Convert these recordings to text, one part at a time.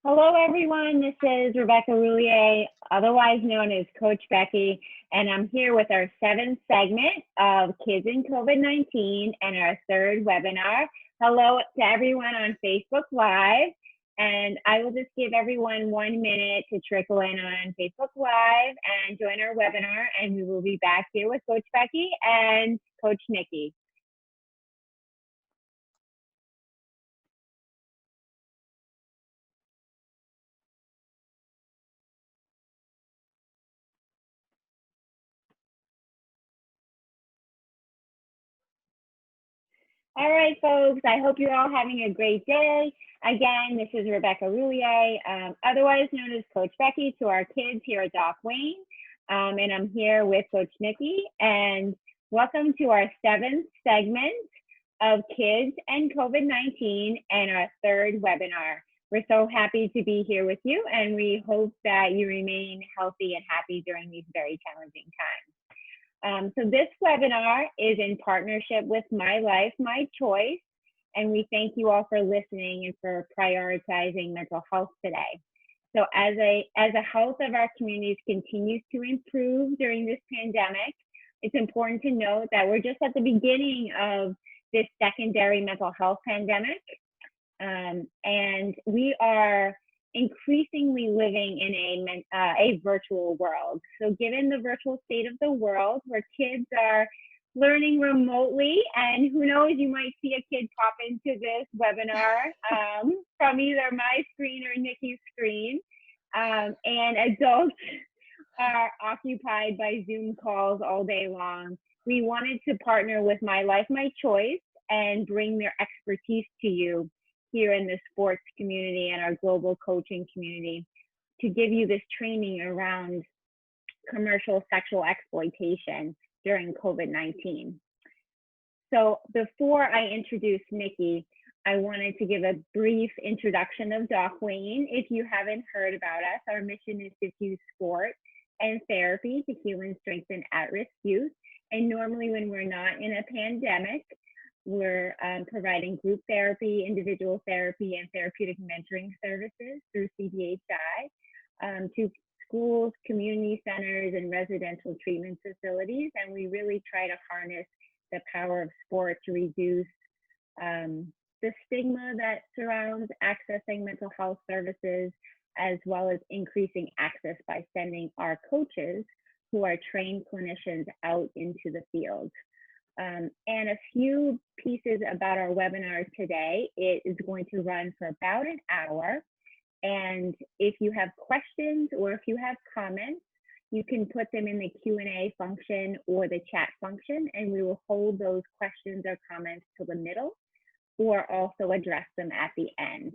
Hello, everyone. This is Rebecca Roulier, otherwise known as Coach Becky, and I'm here with our 7th segment of Kids in COVID-19 and our 3rd webinar. Hello to everyone on Facebook Live, and I will just give everyone 1 minute to trickle in on Facebook Live and join our webinar, and we will be back here with Coach Becky and Coach Nikki. All right, folks, I hope you're all having a great day. Again, this is Rebecca Roulier, otherwise known as Coach Becky to our kids here at Doc Wayne. And I'm here with Coach Nikki, and welcome to our 7th segment of Kids and COVID-19 and our 3rd webinar. We're so happy to be here with you, and we hope that you remain healthy and happy during these very challenging times. So this webinar is in partnership with My Life, My Choice, and we thank you all for listening and for prioritizing mental health today. So as the health of our communities continues to improve during this pandemic, it's important to note that we're just at the beginning of this secondary mental health pandemic, and we are increasingly living in a virtual world. So given the virtual state of the world where kids are learning remotely, and who knows, you might see a kid pop into this webinar from either my screen or Nikki's screen, and adults are occupied by Zoom calls all day long. We wanted to partner with My Life, My Choice and bring their expertise to you here in the sports community and our global coaching community to give you this training around commercial sexual exploitation during COVID-19. So before I introduce Nikki, I wanted to give a brief introduction of Doc Wayne. If you haven't heard about us, our mission is to fuse sport and therapy to heal and strengthen at-risk youth. And normally when we're not in a pandemic, we're providing group therapy, individual therapy, and therapeutic mentoring services through CDHI to schools, community centers, and residential treatment facilities. And we really try to harness the power of sport to reduce the stigma that surrounds accessing mental health services, as well as increasing access by sending our coaches, who are trained clinicians, out into the field. And a few pieces about our webinar today. It is going to run for about an hour. And if you have questions or if you have comments, you can put them in the Q&A function or the chat function, and we will hold those questions or comments till the middle, or also address them at the end.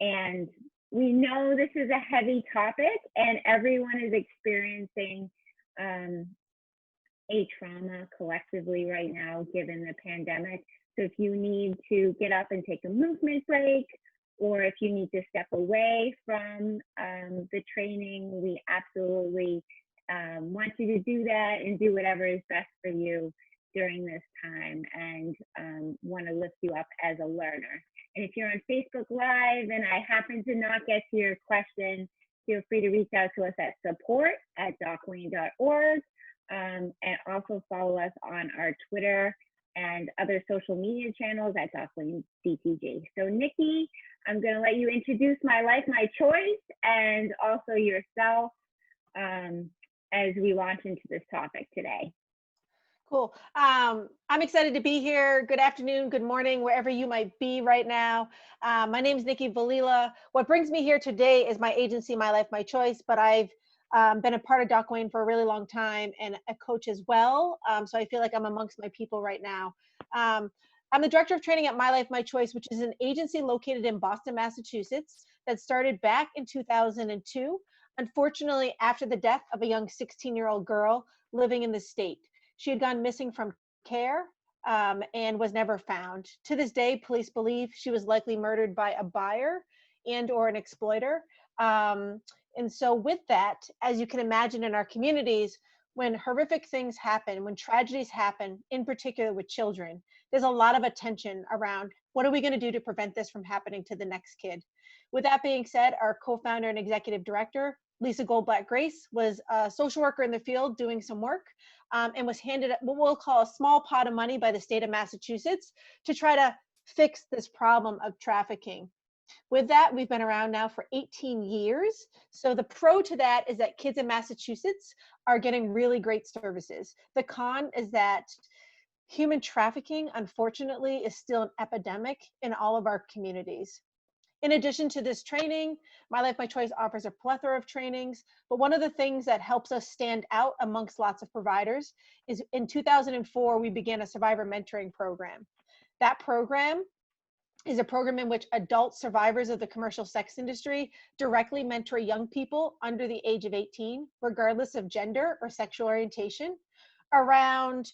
And we know this is a heavy topic, and everyone is experiencing a trauma collectively right now, given the pandemic. So if you need to get up and take a movement break, or if you need to step away from the training, we absolutely want you to do that and do whatever is best for you during this time, and want to lift you up as a learner. And if you're on Facebook Live and I happen to not get to your question, feel free to reach out to us at support@docwayne.org. And also follow us on our Twitter and other social media channels at Doc Wayne DTG. So Nikki, I'm going to let you introduce My Life, My Choice, and also yourself as we launch into this topic today. Cool. I'm excited to be here. Good afternoon, good morning, wherever you might be right now. My name is Nikki Valila. What brings me here today is my agency, My Life, My Choice, but I've been a part of Doc Wayne for a really long time and a coach as well. So I feel like I'm amongst my people right now. I'm the director of training at My Life, My Choice, which is an agency located in Boston, Massachusetts, that started back in 2002, unfortunately after the death of a young 16-year-old girl living in the state. She had gone missing from care and was never found. To this day, police believe she was likely murdered by a buyer and or an exploiter. And so with that, as you can imagine in our communities, when horrific things happen, when tragedies happen, in particular with children, there's a lot of attention around What are we going to do to prevent this from happening to the next kid? With that being said, our co-founder and executive director, Lisa Goldblatt Grace, was a social worker in the field doing some work, and was handed what we'll call a small pot of money by the state of Massachusetts to try to fix this problem of trafficking. With that, we've been around now for 18 years. So the pro to that is that kids in Massachusetts are getting really great services. The con is that human trafficking, unfortunately, is still an epidemic in all of our communities. In addition to this training, My Life, My Choice offers a plethora of trainings, but one of the things that helps us stand out amongst lots of providers is in 2004, we began a survivor mentoring program. That program is a program in which adult survivors of the commercial sex industry directly mentor young people under the age of 18, regardless of gender or sexual orientation, around,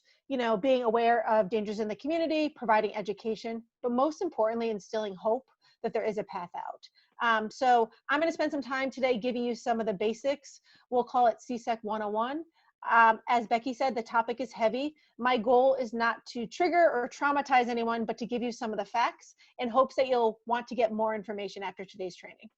being aware of dangers in the community, providing education, but most importantly, instilling hope that there is a path out. So I'm going to spend some time today giving you some of the basics. We'll call it CSEC 101. As Becky said, the topic is heavy. My goal is not to trigger or traumatize anyone, but to give you some of the facts in hopes that you'll want to get more information after today's training.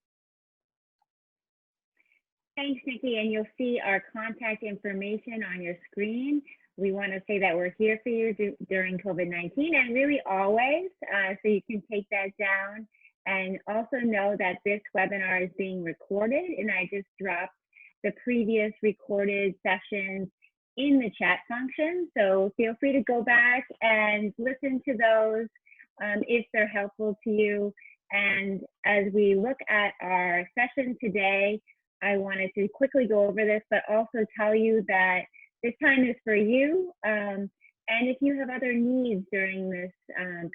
Thanks, Nikki. And you'll see our contact information on your screen. We want to say that we're here for you during COVID-19 and really always, so you can take that down. And also know that this webinar is being recorded, and I just dropped the previous recorded sessions in the chat function. So feel free to go back and listen to those if they're helpful to you. And as we look at our session today, I wanted to quickly go over this, but also tell you that this time is for you. And if you have other needs during this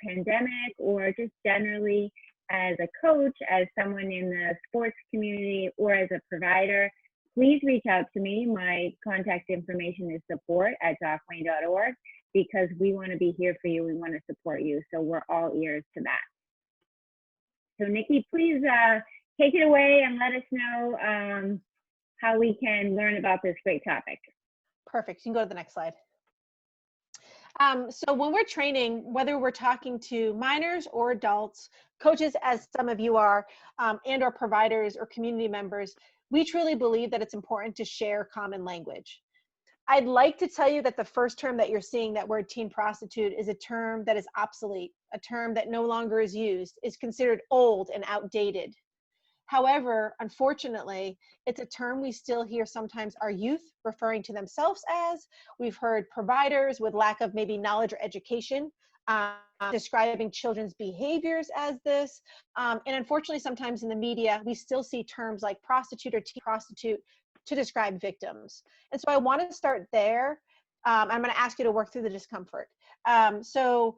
pandemic, or just generally as a coach, as someone in the sports community, or as a provider, please reach out to me. My contact information is support@docwayne.org, because we want to be here for you. We want to support you. So we're all ears to that. So Nikki, please take it away and let us know how we can learn about this great topic. Perfect. You can go to the next slide. So when we're training, whether we're talking to minors or adults, coaches, as some of you are, and or providers or community members, we truly believe that it's important to share common language. I'd like to tell you that the first term that you're seeing, that word teen prostitute, is a term that is obsolete, a term that no longer is used, is considered old and outdated. However, unfortunately, it's a term we still hear sometimes our youth referring to themselves as. We've heard providers with lack of maybe knowledge or education describing children's behaviors as this. And unfortunately, sometimes in the media, we still see terms like prostitute or teen prostitute to describe victims. And so I want to start there. I'm going to ask you to work through the discomfort. So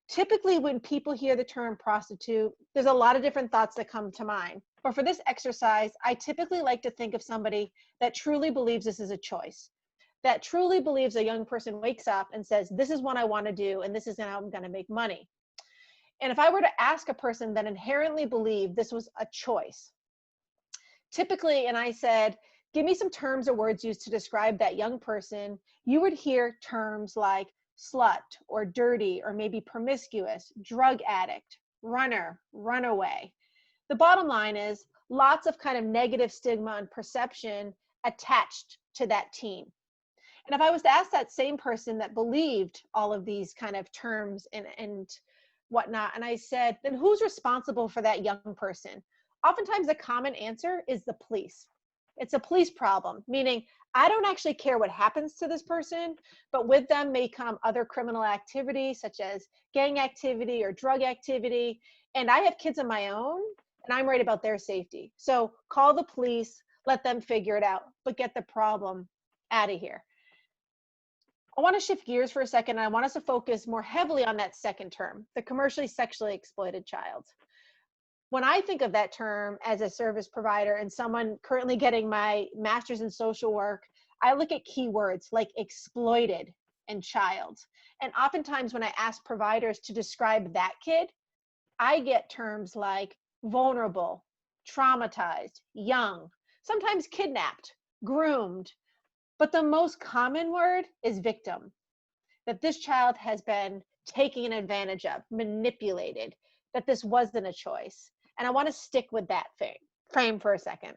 typically when people hear the term prostitute, there's a lot of different thoughts that come to mind. But for this exercise, I typically like to think of somebody that truly believes this is a choice, that truly believes a young person wakes up and says, this is what I want to do, and this is how I'm going to make money. And if I were to ask a person that inherently believed this was a choice, typically, and I said, give me some terms or words used to describe that young person, you would hear terms like slut or dirty or maybe promiscuous, drug addict, runner, runaway. The bottom line is lots of kind of negative stigma and perception attached to that teen. And if I was to ask that same person that believed all of these kind of terms and whatnot, and I said, then who's responsible for that young person? Oftentimes the common answer is the police. It's a police problem, meaning I don't actually care what happens to this person, but with them may come other criminal activity such as gang activity or drug activity. And I have kids of my own, and I'm worried about their safety. So call the police, let them figure it out, but get the problem out of here. I want to shift gears for a second, and I want us to focus more heavily on that second term, the commercially sexually exploited child. When I think of that term as a service provider and someone currently getting my master's in social work, I look at keywords like exploited and child. And oftentimes when I ask providers to describe that kid, I get terms like vulnerable, traumatized, young, sometimes kidnapped, groomed. But the most common word is victim, that this child has been taken advantage of, manipulated, that this wasn't a choice. And I want to stick with that frame for a second.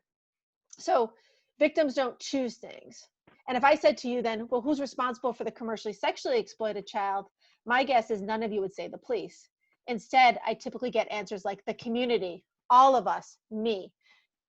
So victims don't choose things. And if I said to you then, well, who's responsible for the commercially sexually exploited child? My guess is none of you would say the police. Instead, I typically get answers like the community, all of us, me.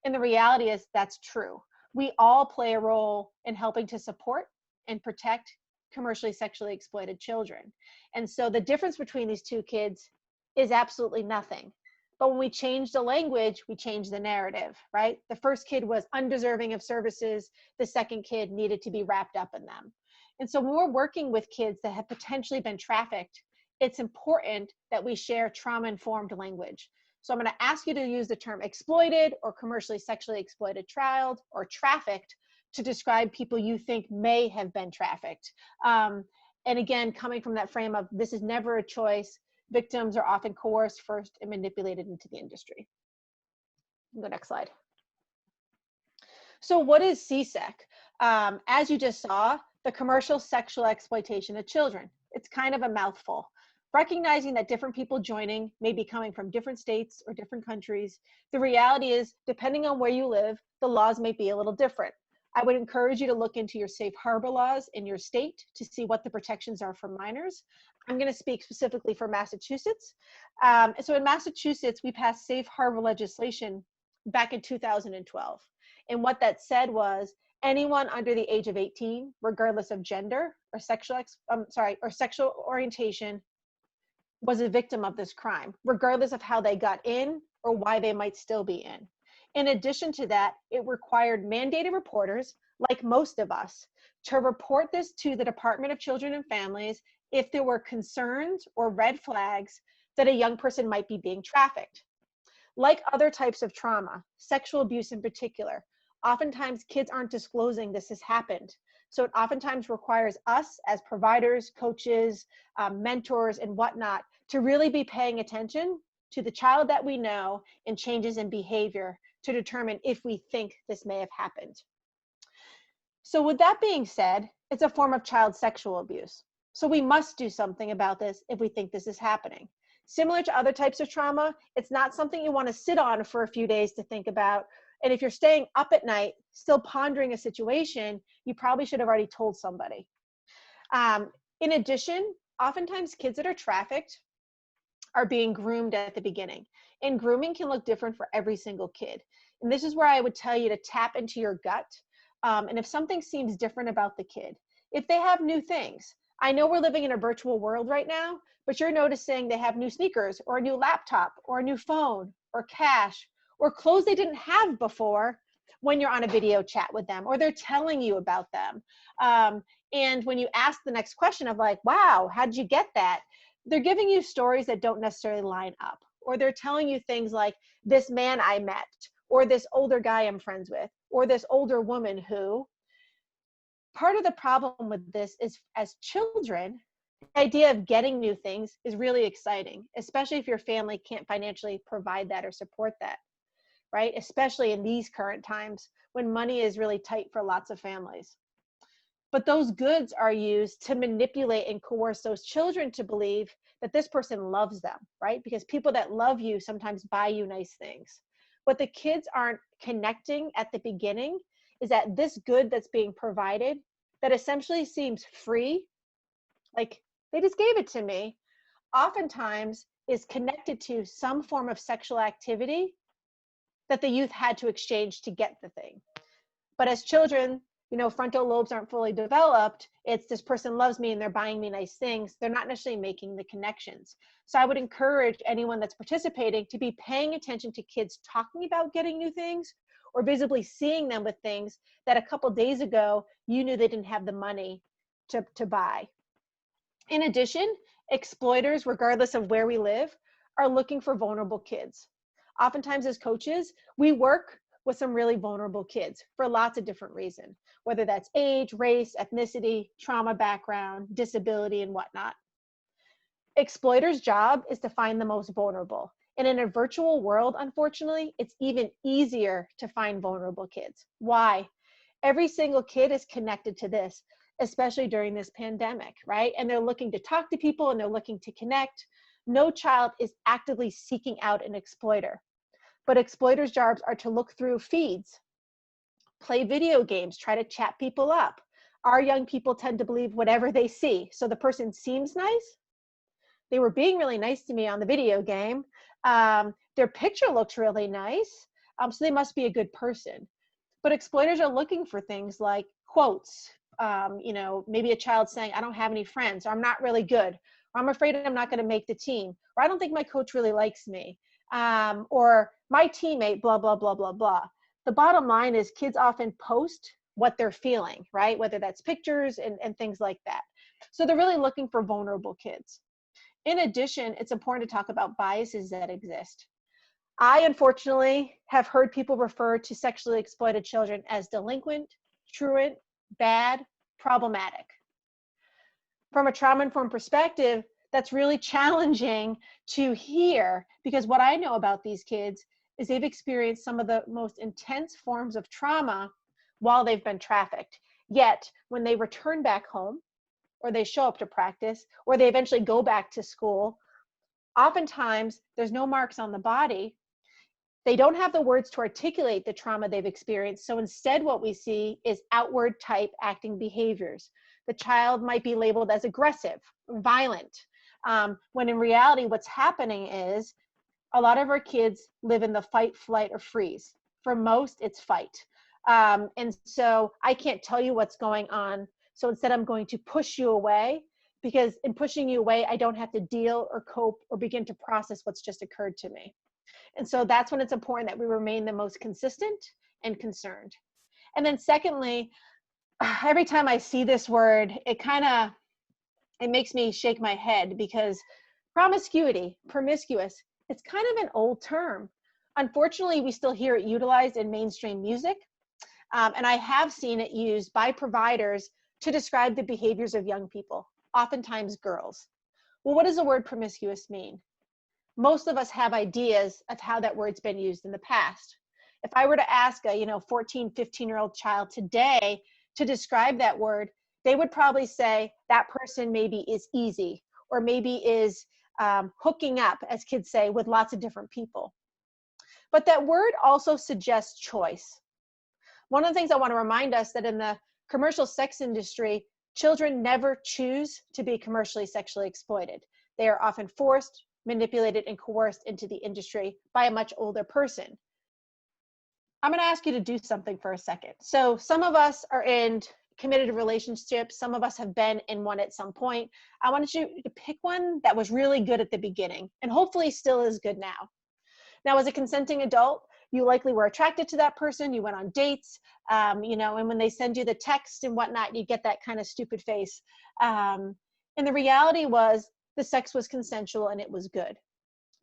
And the reality is that's true. We all play a role in helping to support and protect commercially sexually exploited children. And so the difference between these two kids is absolutely nothing. But when we change the language, we change the narrative, right? The first kid was undeserving of services. The second kid needed to be wrapped up in them. And so when we're working with kids that have potentially been trafficked, it's important that we share trauma-informed language. So I'm going to ask you to use the term exploited or commercially sexually exploited child or trafficked to describe people you think may have been trafficked. And again, coming from that frame of this is never a choice, victims are often coerced first and manipulated into the industry. The next slide. So what is CSEC? As you just saw, the commercial sexual exploitation of children. It's kind of a mouthful. Recognizing that different people joining may be coming from different states or different countries, the reality is, depending on where you live, the laws may be a little different. I would encourage you to look into your safe harbor laws in your state to see what the protections are for minors. I'm going to speak specifically for Massachusetts. So in Massachusetts, we passed safe harbor legislation back in 2012. And what that said was anyone under the age of 18, regardless of gender or sexual orientation, was a victim of this crime, regardless of how they got in or why they might still be in. In addition to that, it required mandated reporters, like most of us, to report this to the Department of Children and Families if there were concerns or red flags that a young person might be being trafficked. Like other types of trauma, sexual abuse in particular, oftentimes kids aren't disclosing this has happened. So it oftentimes requires us as providers, coaches, mentors, and whatnot to really be paying attention to the child that we know and changes in behavior to determine if we think this may have happened. So with that being said, it's a form of child sexual abuse. So we must do something about this if we think this is happening. Similar to other types of trauma, it's not something you want to sit on for a few days to think about. And if you're staying up at night, still pondering a situation, you probably should have already told somebody. In addition, oftentimes kids that are trafficked are being groomed at the beginning. And grooming can look different for every single kid. And this is where I would tell you to tap into your gut. And if something seems different about the kid, if they have new things, I know we're living in a virtual world right now, but you're noticing they have new sneakers or a new laptop or a new phone or cash or clothes they didn't have before when you're on a video chat with them, or they're telling you about them. And when you ask the next question of like, wow, how did you get that? They're giving you stories that don't necessarily line up, or they're telling you things like this man I met, or this older guy I'm friends with, or this older woman who. Part of the problem with this is as children, the idea of getting new things is really exciting, especially if your family can't financially provide that or support that, right? Especially in these current times when money is really tight for lots of families. But those goods are used to manipulate and coerce those children to believe that this person loves them, right? Because people that love you sometimes buy you nice things. What the kids aren't connecting at the beginning is that this good that's being provided that essentially seems free, like they just gave it to me, oftentimes is connected to some form of sexual activity that the youth had to exchange to get the thing. But as children, you know, frontal lobes aren't fully developed. It's this person loves me and they're buying me nice things. They're not necessarily making the connections. So I would encourage anyone that's participating to be paying attention to kids talking about getting new things or visibly seeing them with things that a couple days ago, you knew they didn't have the money to buy. In addition, exploiters, regardless of where we live, are looking for vulnerable kids. Oftentimes as coaches, we work with some really vulnerable kids for lots of different reasons, whether that's age, race, ethnicity, trauma background, disability, and whatnot. Exploiters' job is to find the most vulnerable. And in a virtual world, unfortunately, it's even easier to find vulnerable kids. Why? Every single kid is connected to this, especially during this pandemic, right? And they're looking to talk to people and they're looking to connect. No child is actively seeking out an exploiter, but exploiters' jobs are to look through feeds, play video games, try to chat people up. Our young people tend to believe whatever they see. So the person seems nice. They were being really nice to me on the video game. Their picture looks really nice. So they must be a good person. But exploiters are looking for things like quotes, maybe a child saying, I don't have any friends, or I'm not really good, or I'm afraid I'm not going to make the team, or I don't think my coach really likes me, or my teammate, blah, blah, blah, blah, blah. The bottom line is kids often post what they're feeling, right? Whether that's pictures and things like that. So they're really looking for vulnerable kids. In addition, it's important to talk about biases that exist. I, unfortunately, have heard people refer to sexually exploited children as delinquent, truant, bad, problematic. From a trauma-informed perspective, that's really challenging to hear, because what I know about these kids is they've experienced some of the most intense forms of trauma while they've been trafficked. Yet, when they return back home, or they show up to practice, or they eventually go back to school, oftentimes there's no marks on the body. They don't have the words to articulate the trauma they've experienced. So instead, what we see is outward type acting behaviors. The child might be labeled as aggressive, violent, when in reality, what's happening is a lot of our kids live in the fight, flight, or freeze. For most, it's fight. And so I can't tell you what's going on. So instead, I'm going to push you away, because in pushing you away, I don't have to deal or cope or begin to process what's just occurred to me. And so that's when it's important that we remain the most consistent and concerned. And then secondly, every time I see this word, it makes me shake my head, because promiscuity, promiscuous, it's kind of an old term. Unfortunately, we still hear it utilized in mainstream music. And I have seen it used by providers to describe the behaviors of young people, oftentimes girls. Well, what does the word promiscuous mean? Most of us have ideas of how that word's been used in the past. If I were to ask a 14, 15-year-old child today to describe that word, they would probably say that person maybe is easy, or maybe is hooking up, as kids say, with lots of different people. But that word also suggests choice. One of the things I want to remind us that in the commercial sex industry, children never choose to be commercially sexually exploited. They are often forced, manipulated, and coerced into the industry by a much older person. I'm going to ask you to do something for a second. So some of us are in committed relationships. Some of us have been in one at some point. I wanted you to pick one that was really good at the beginning and hopefully still is good now. Now, as a consenting adult, you likely were attracted to that person. You went on dates, and when they send you the text and whatnot, you get that kind of stupid face. And the reality was the sex was consensual and it was good.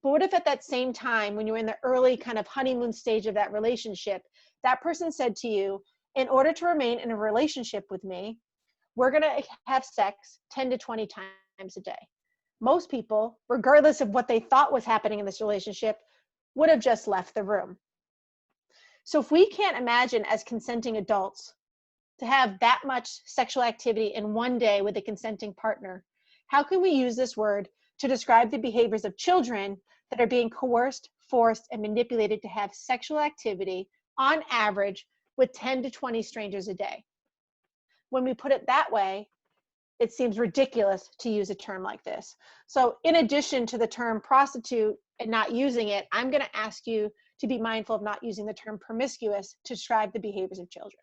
But what if at that same time, when you were in the early kind of honeymoon stage of that relationship, that person said to you, in order to remain in a relationship with me, we're going to have sex 10 to 20 times a day. Most people, regardless of what they thought was happening in this relationship, would have just left the room. So if we can't imagine as consenting adults to have that much sexual activity in one day with a consenting partner, how can we use this word to describe the behaviors of children that are being coerced, forced, and manipulated to have sexual activity on average with 10 to 20 strangers a day? When we put it that way, it seems ridiculous to use a term like this. So in addition to the term prostitute and not using it, I'm going to ask you to be mindful of not using the term promiscuous to describe the behaviors of children.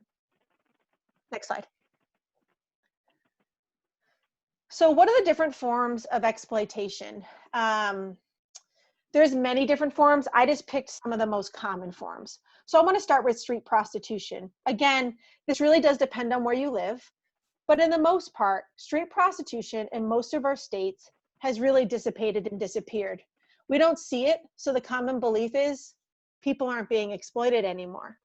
Next slide. So what are the different forms of exploitation? There's many different forms. I just picked some of the most common forms. So I want to start with street prostitution. Again, this really does depend on where you live, but in the most part, street prostitution in most of our states has really dissipated and disappeared. We don't see it, so the common belief is people aren't being exploited anymore.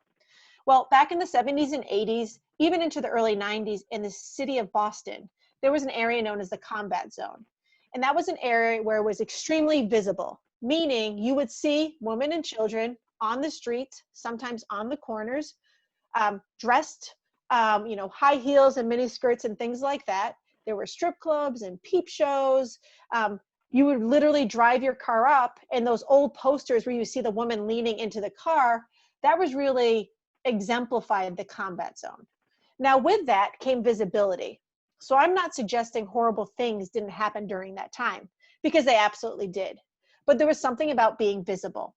Well, back in the 70s and 80s, even into the early 90s, in the city of Boston, there was an area known as the combat zone. And that was an area where it was extremely visible, meaning you would see women and children on the streets, sometimes on the corners, dressed, high heels and mini skirts and things like that. There were strip clubs and peep shows. You would literally drive your car up, and those old posters where you see the woman leaning into the car, that was really exemplified the combat zone. Now with that came visibility. So I'm not suggesting horrible things didn't happen during that time, because they absolutely did. But there was something about being visible.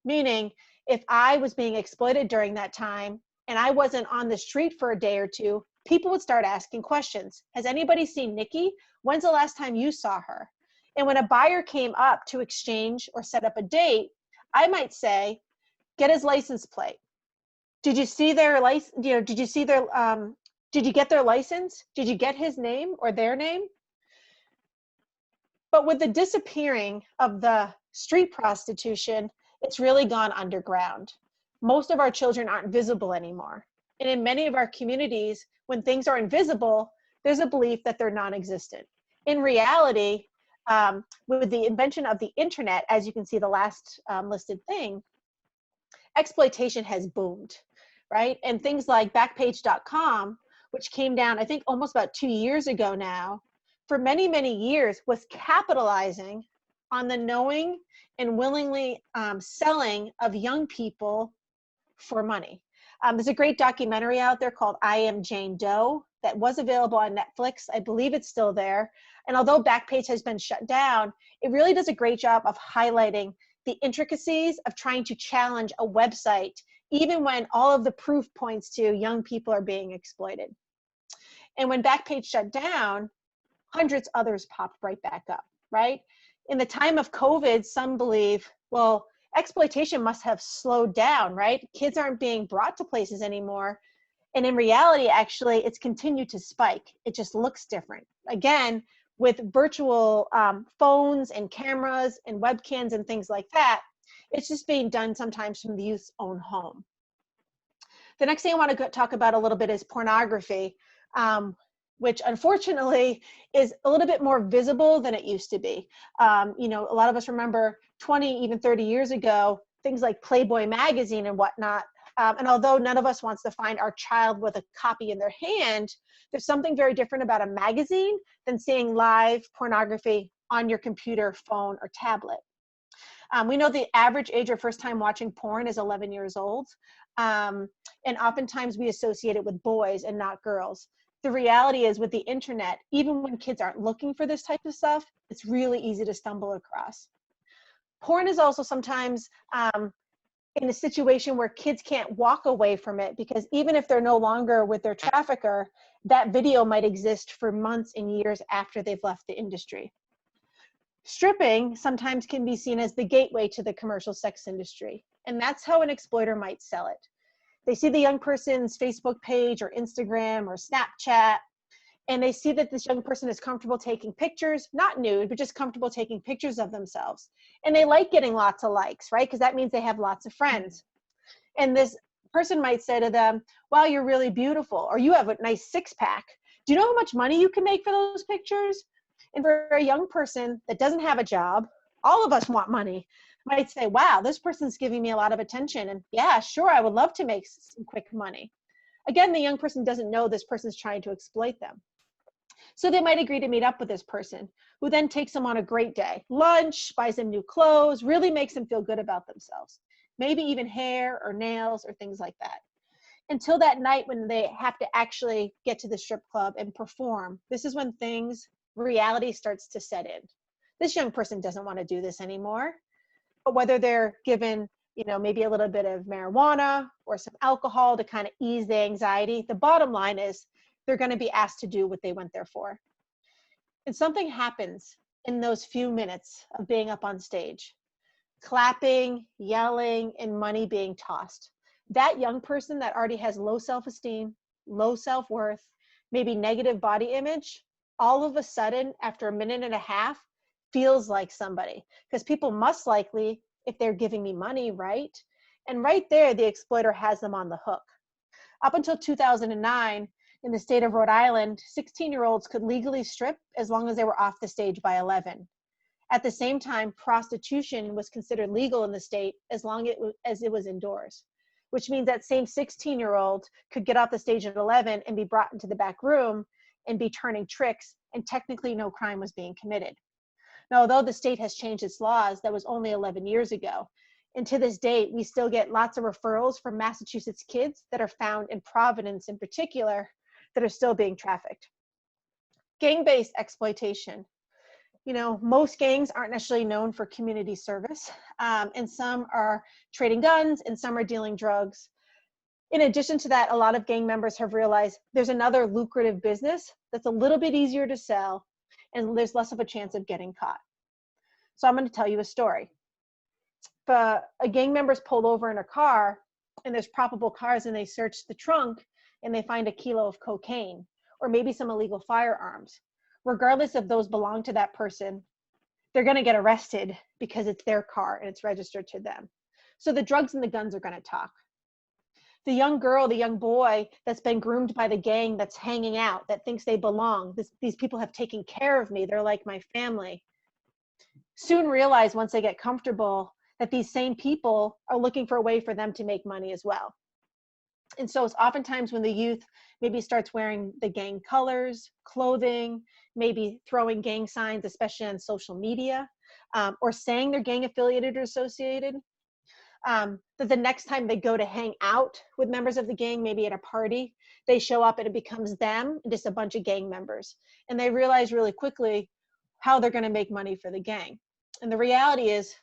Meaning, if I was being exploited during that time and I wasn't on the street for a day or two, people would start asking questions. Has anybody seen Nikki? When's the last time you saw her? And when a buyer came up to exchange or set up a date, I might say, get his license plate. Did you see their license? Did you see their, did you get their license? Did you get his name or their name? But with the disappearing of the street prostitution, it's really gone underground. Most of our children aren't visible anymore. And in many of our communities, when things are invisible, there's a belief that they're non-existent. In reality, with the invention of the internet, as you can see the last listed thing, exploitation has boomed, right? And things like Backpage.com, which came down, I think, almost about 2 years ago now, for many, many years was capitalizing on the knowing and willingly selling of young people for money. There's a great documentary out there called I Am Jane Doe that was available on Netflix. I believe it's still there. And although Backpage has been shut down, it really does a great job of highlighting the intricacies of trying to challenge a website, even when all of the proof points to young people are being exploited. And when Backpage shut down, hundreds others popped right back up, right? In the time of COVID, some believe, well, exploitation must have slowed down, right? Kids aren't being brought to places anymore. And in reality, actually, it's continued to spike. It just looks different. Again, with virtual phones and cameras and webcams and things like that, it's just being done sometimes from the youth's own home. The next thing I want to talk about a little bit is pornography, which unfortunately is a little bit more visible than it used to be. A lot of us remember 20, even 30 years ago, things like Playboy magazine and whatnot. And although none of us wants to find our child with a copy in their hand, there's something very different about a magazine than seeing live pornography on your computer, phone, or tablet. We know the average age of first time watching porn is 11 years old. And oftentimes we associate it with boys and not girls. The reality is with the internet, even when kids aren't looking for this type of stuff, it's really easy to stumble across. Porn is also sometimes in a situation where kids can't walk away from it because even if they're no longer with their trafficker, that video might exist for months and years after they've left the industry. Stripping sometimes can be seen as the gateway to the commercial sex industry, and that's how an exploiter might sell it. They see the young person's Facebook page or Instagram or Snapchat, and they see that this young person is comfortable taking pictures, not nude, but just comfortable taking pictures of themselves. And they like getting lots of likes, right? Because that means they have lots of friends. And this person might say to them, wow, you're really beautiful, or you have a nice six-pack. Do you know how much money you can make for those pictures? And for a young person that doesn't have a job, all of us want money, might say, wow, this person's giving me a lot of attention. And yeah, sure, I would love to make some quick money. Again, the young person doesn't know this person's trying to exploit them. So they might agree to meet up with this person, who then takes them on a great day. Lunch, buys them new clothes, really makes them feel good about themselves. Maybe even hair or nails or things like that. Until that night when they have to actually get to the strip club and perform. This is when reality starts to set in. This young person doesn't want to do this anymore. But whether they're given, maybe a little bit of marijuana or some alcohol to kind of ease the anxiety, the bottom line is they're going to be asked to do what they went there for. And something happens in those few minutes of being up on stage. Clapping, yelling, and money being tossed. That young person that already has low self-esteem, low self-worth, maybe negative body image, all of a sudden, after a minute and a half, feels like somebody, because people must likely, if they're giving me money, right? And right there, the exploiter has them on the hook. Up until 2009, in the state of Rhode Island, 16-year-olds could legally strip as long as they were off the stage by 11. At the same time, prostitution was considered legal in the state as long as it was indoors, which means that same 16-year-old could get off the stage at 11 and be brought into the back room and be turning tricks, and technically no crime was being committed. Now, although the state has changed its laws, that was only 11 years ago. And to this date, we still get lots of referrals from Massachusetts kids that are found in Providence in particular that are still being trafficked. Gang-based exploitation. You know, most gangs aren't necessarily known for community service, and some are trading guns and some are dealing drugs. In addition to that, a lot of gang members have realized there's another lucrative business that's a little bit easier to sell and there's less of a chance of getting caught. So I'm going to tell you a story. If a gang member's pulled over in a car and there's probable cause and they search the trunk and they find a kilo of cocaine or maybe some illegal firearms, regardless if those belong to that person, they're going to get arrested because it's their car and it's registered to them. So the drugs and the guns are going to talk. The young girl, the young boy that's been groomed by the gang, that's hanging out, that thinks they belong, these people have taken care of me, they're like my family, soon realize once they get comfortable that these same people are looking for a way for them to make money as well. And so it's oftentimes when the youth maybe starts wearing the gang colors, clothing, maybe throwing gang signs, especially on social media, or saying they're gang affiliated or associated, that the next time they go to hang out with members of the gang, maybe at a party, they show up and it becomes them and just a bunch of gang members. And they realize really quickly how they're going to make money for the gang. And the reality is,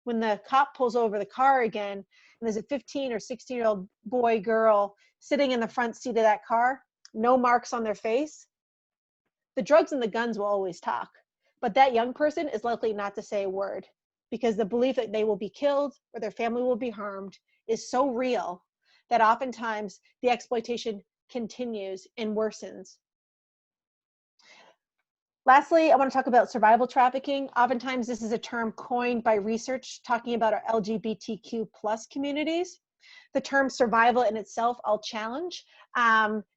when the cop pulls over the car again, and there's a 15 or 16-year-old boy, girl sitting in the front seat of that car, no marks on their face, the drugs and the guns will always talk. But that young person is likely not to say a word because the belief that they will be killed or their family will be harmed is so real that oftentimes the exploitation continues and worsens. Lastly, I want to talk about survival trafficking. Oftentimes, this is a term coined by research talking about our LGBTQ plus communities. The term survival in itself, I'll challenge,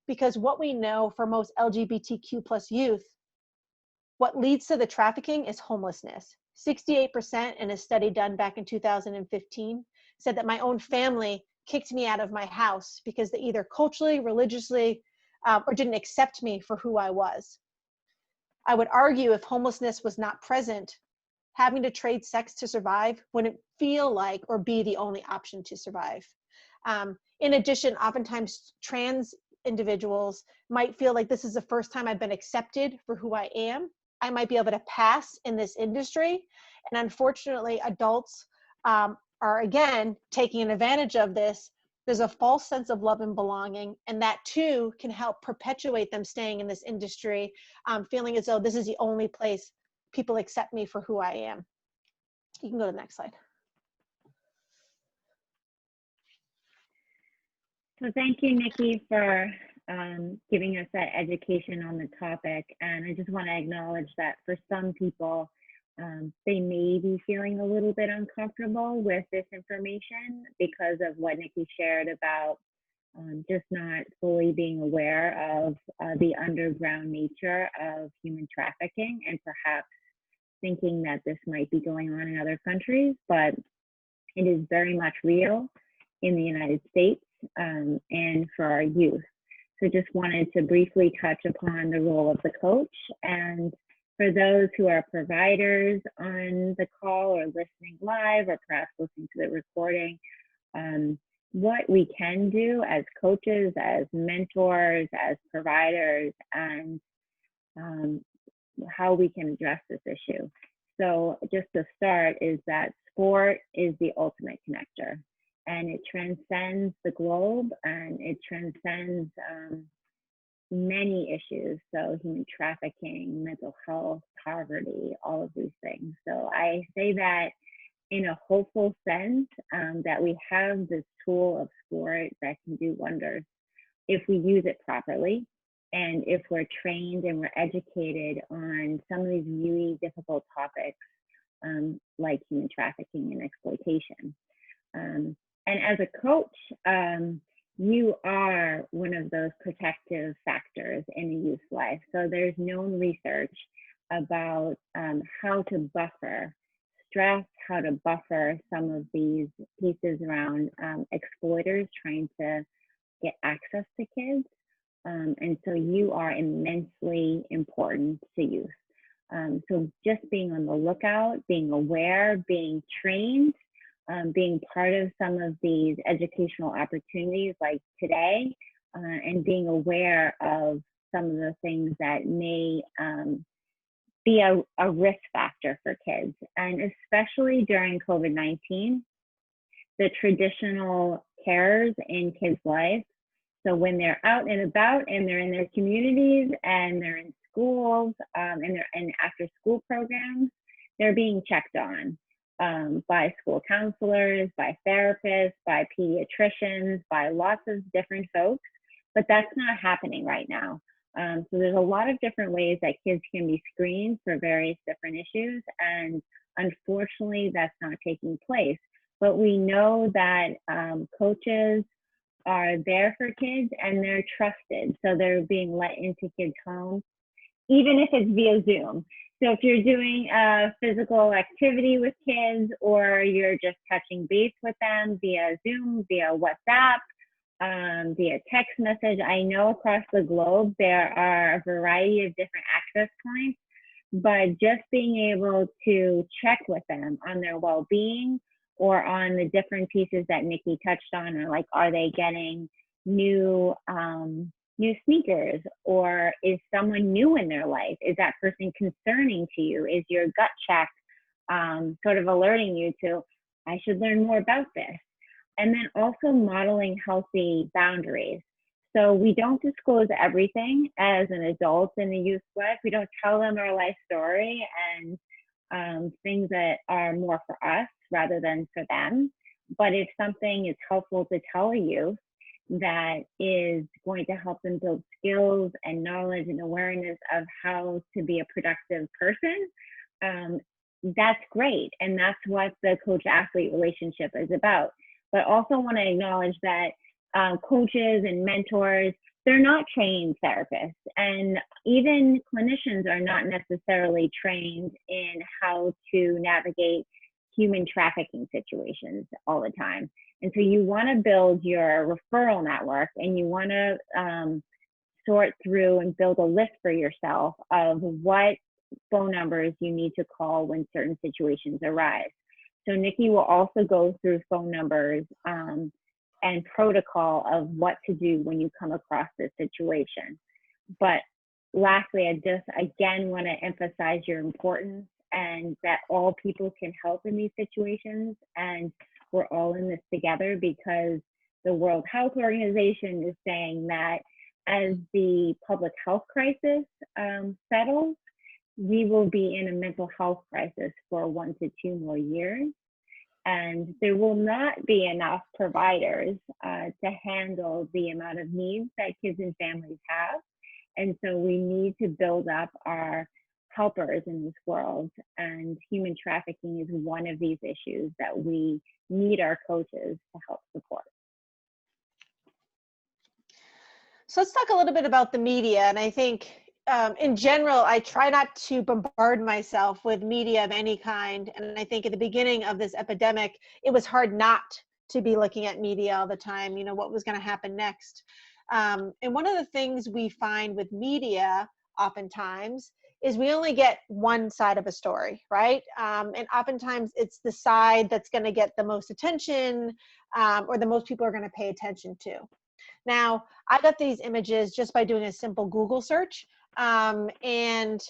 because what we know for most LGBTQ plus youth, what leads to the trafficking is homelessness. 68% in a study done back in 2015 said that my own family kicked me out of my house because they either culturally, religiously, or didn't accept me for who I was. I would argue if homelessness was not present, having to trade sex to survive wouldn't feel like or be the only option to survive. In addition, oftentimes trans individuals might feel like this is the first time I've been accepted for who I am. I might be able to pass in this industry. And unfortunately, adults are again taking advantage of this. There's a false sense of love and belonging, and that too can help perpetuate them staying in this industry, feeling as though this is the only place people accept me for who I am. You can go to the next slide. So thank you, Nikki, for giving us that education on the topic. And I just want to acknowledge that for some people, they may be feeling a little bit uncomfortable with this information because of what Nikki shared about just not fully being aware of the underground nature of human trafficking and perhaps thinking that this might be going on in other countries, but it is very much real in the United States and for our youth. So just wanted to briefly touch upon the role of the coach. And for those who are providers on the call or listening live or perhaps listening to the recording, what we can do as coaches, as mentors, as providers, and how we can address this issue. So just to start is that sport is the ultimate connector, and it transcends the globe and it transcends many issues. So human trafficking, mental health, poverty, all of these things. So I say that in a hopeful sense, that we have this tool of sport that can do wonders if we use it properly. And if we're trained and we're educated on some of these really difficult topics, like human trafficking and exploitation. And as a coach, you are one of those protective factors in a youth's life. So there's known research about how to buffer stress, how to buffer some of these pieces around exploiters trying to get access to kids. And so you are immensely important to youth. So just being on the lookout, being aware, being trained, being part of some of these educational opportunities like today, and being aware of some of the things that may be a risk factor for kids. And especially during COVID-19, the traditional cares in kids' lives. So when they're out and about and they're in their communities and they're in schools and they're in after school programs, they're being checked on by school counselors, by therapists, by pediatricians, by lots of different folks. But that's not happening right now. So there's a lot of different ways that kids can be screened for various different issues. And unfortunately, that's not taking place. But we know that coaches are there for kids and they're trusted. So they're being let into kids' homes, even if it's via Zoom. So if you're doing a physical activity with kids or you're just touching base with them via Zoom, via WhatsApp, via text message, I know across the globe there are a variety of different access points, but just being able to check with them on their well-being or on the different pieces that Nikki touched on, or like, are they getting new sneakers, or is someone new in their life? Is that person concerning to you? Is your gut check sort of alerting you to, I should learn more about this? And then also modeling healthy boundaries. So we don't disclose everything as an adult in the youth life. We don't tell them our life story and things that are more for us rather than for them. But if something is helpful to tell you that is going to help them build skills and knowledge and awareness of how to be a productive person, that's great. And that's what the coach-athlete relationship is about. But also want to acknowledge that coaches and mentors, they're not trained therapists, and even clinicians are not necessarily trained in how to navigate human trafficking situations all the time. And so you want to build your referral network, and you want to sort through and build a list for yourself of what phone numbers you need to call when certain situations arise. So Nikki will also go through phone numbers and protocol of what to do when you come across this situation. But lastly, I just again want to emphasize your importance and that all people can help in these situations, and we're all in this together, because the World Health Organization is saying that as the public health crisis settles, we will be in a mental health crisis for 1 to 2 more years. And there will not be enough providers to handle the amount of needs that kids and families have. And so we need to build up our helpers in this world. And human trafficking is one of these issues that we need our coaches to help support. So let's talk a little bit about the media. And I think in general, I try not to bombard myself with media of any kind. And I think at the beginning of this epidemic, it was hard not to be looking at media all the time, you know, what was going to happen next. And one of the things we find with media oftentimes is we only get one side of a story, right? And oftentimes it's the side that's going to get the most attention or the most people are going to pay attention to. Now, I got these images just by doing a simple Google search. And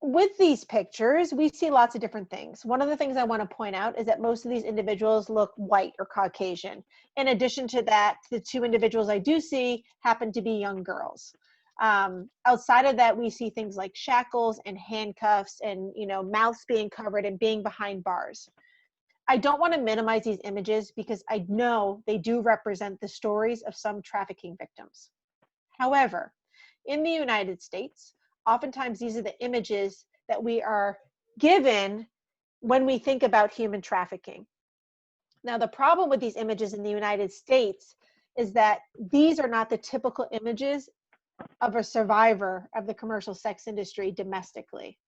with these pictures, we see lots of different things. One of the things I want to point out is that most of these individuals look white or Caucasian. In addition to that, the 2 individuals I do see happen to be young girls. Outside of that, we see things like shackles and handcuffs and, you know, mouths being covered and being behind bars. I don't want to minimize these images because I know they do represent the stories of some trafficking victims. However, in the United States, oftentimes these are the images that we are given when we think about human trafficking. Now, the problem with these images in the United States is that these are not the typical images of a survivor of the commercial sex industry domestically.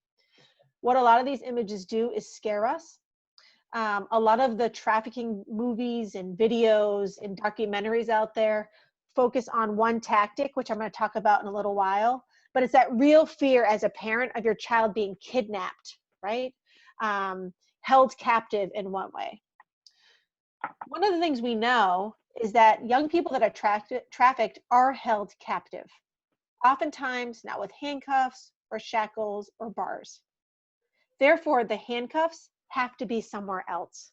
What a lot of these images do is scare us. A lot of the trafficking movies and videos and documentaries out there focus on one tactic, which I'm going to talk about in a little while. but it's that real fear as a parent of your child being kidnapped, right? Held captive in one way. One of the things we know is that young people that are trafficked are held captive, oftentimes not with handcuffs or shackles or bars. Therefore, the handcuffs have to be somewhere else.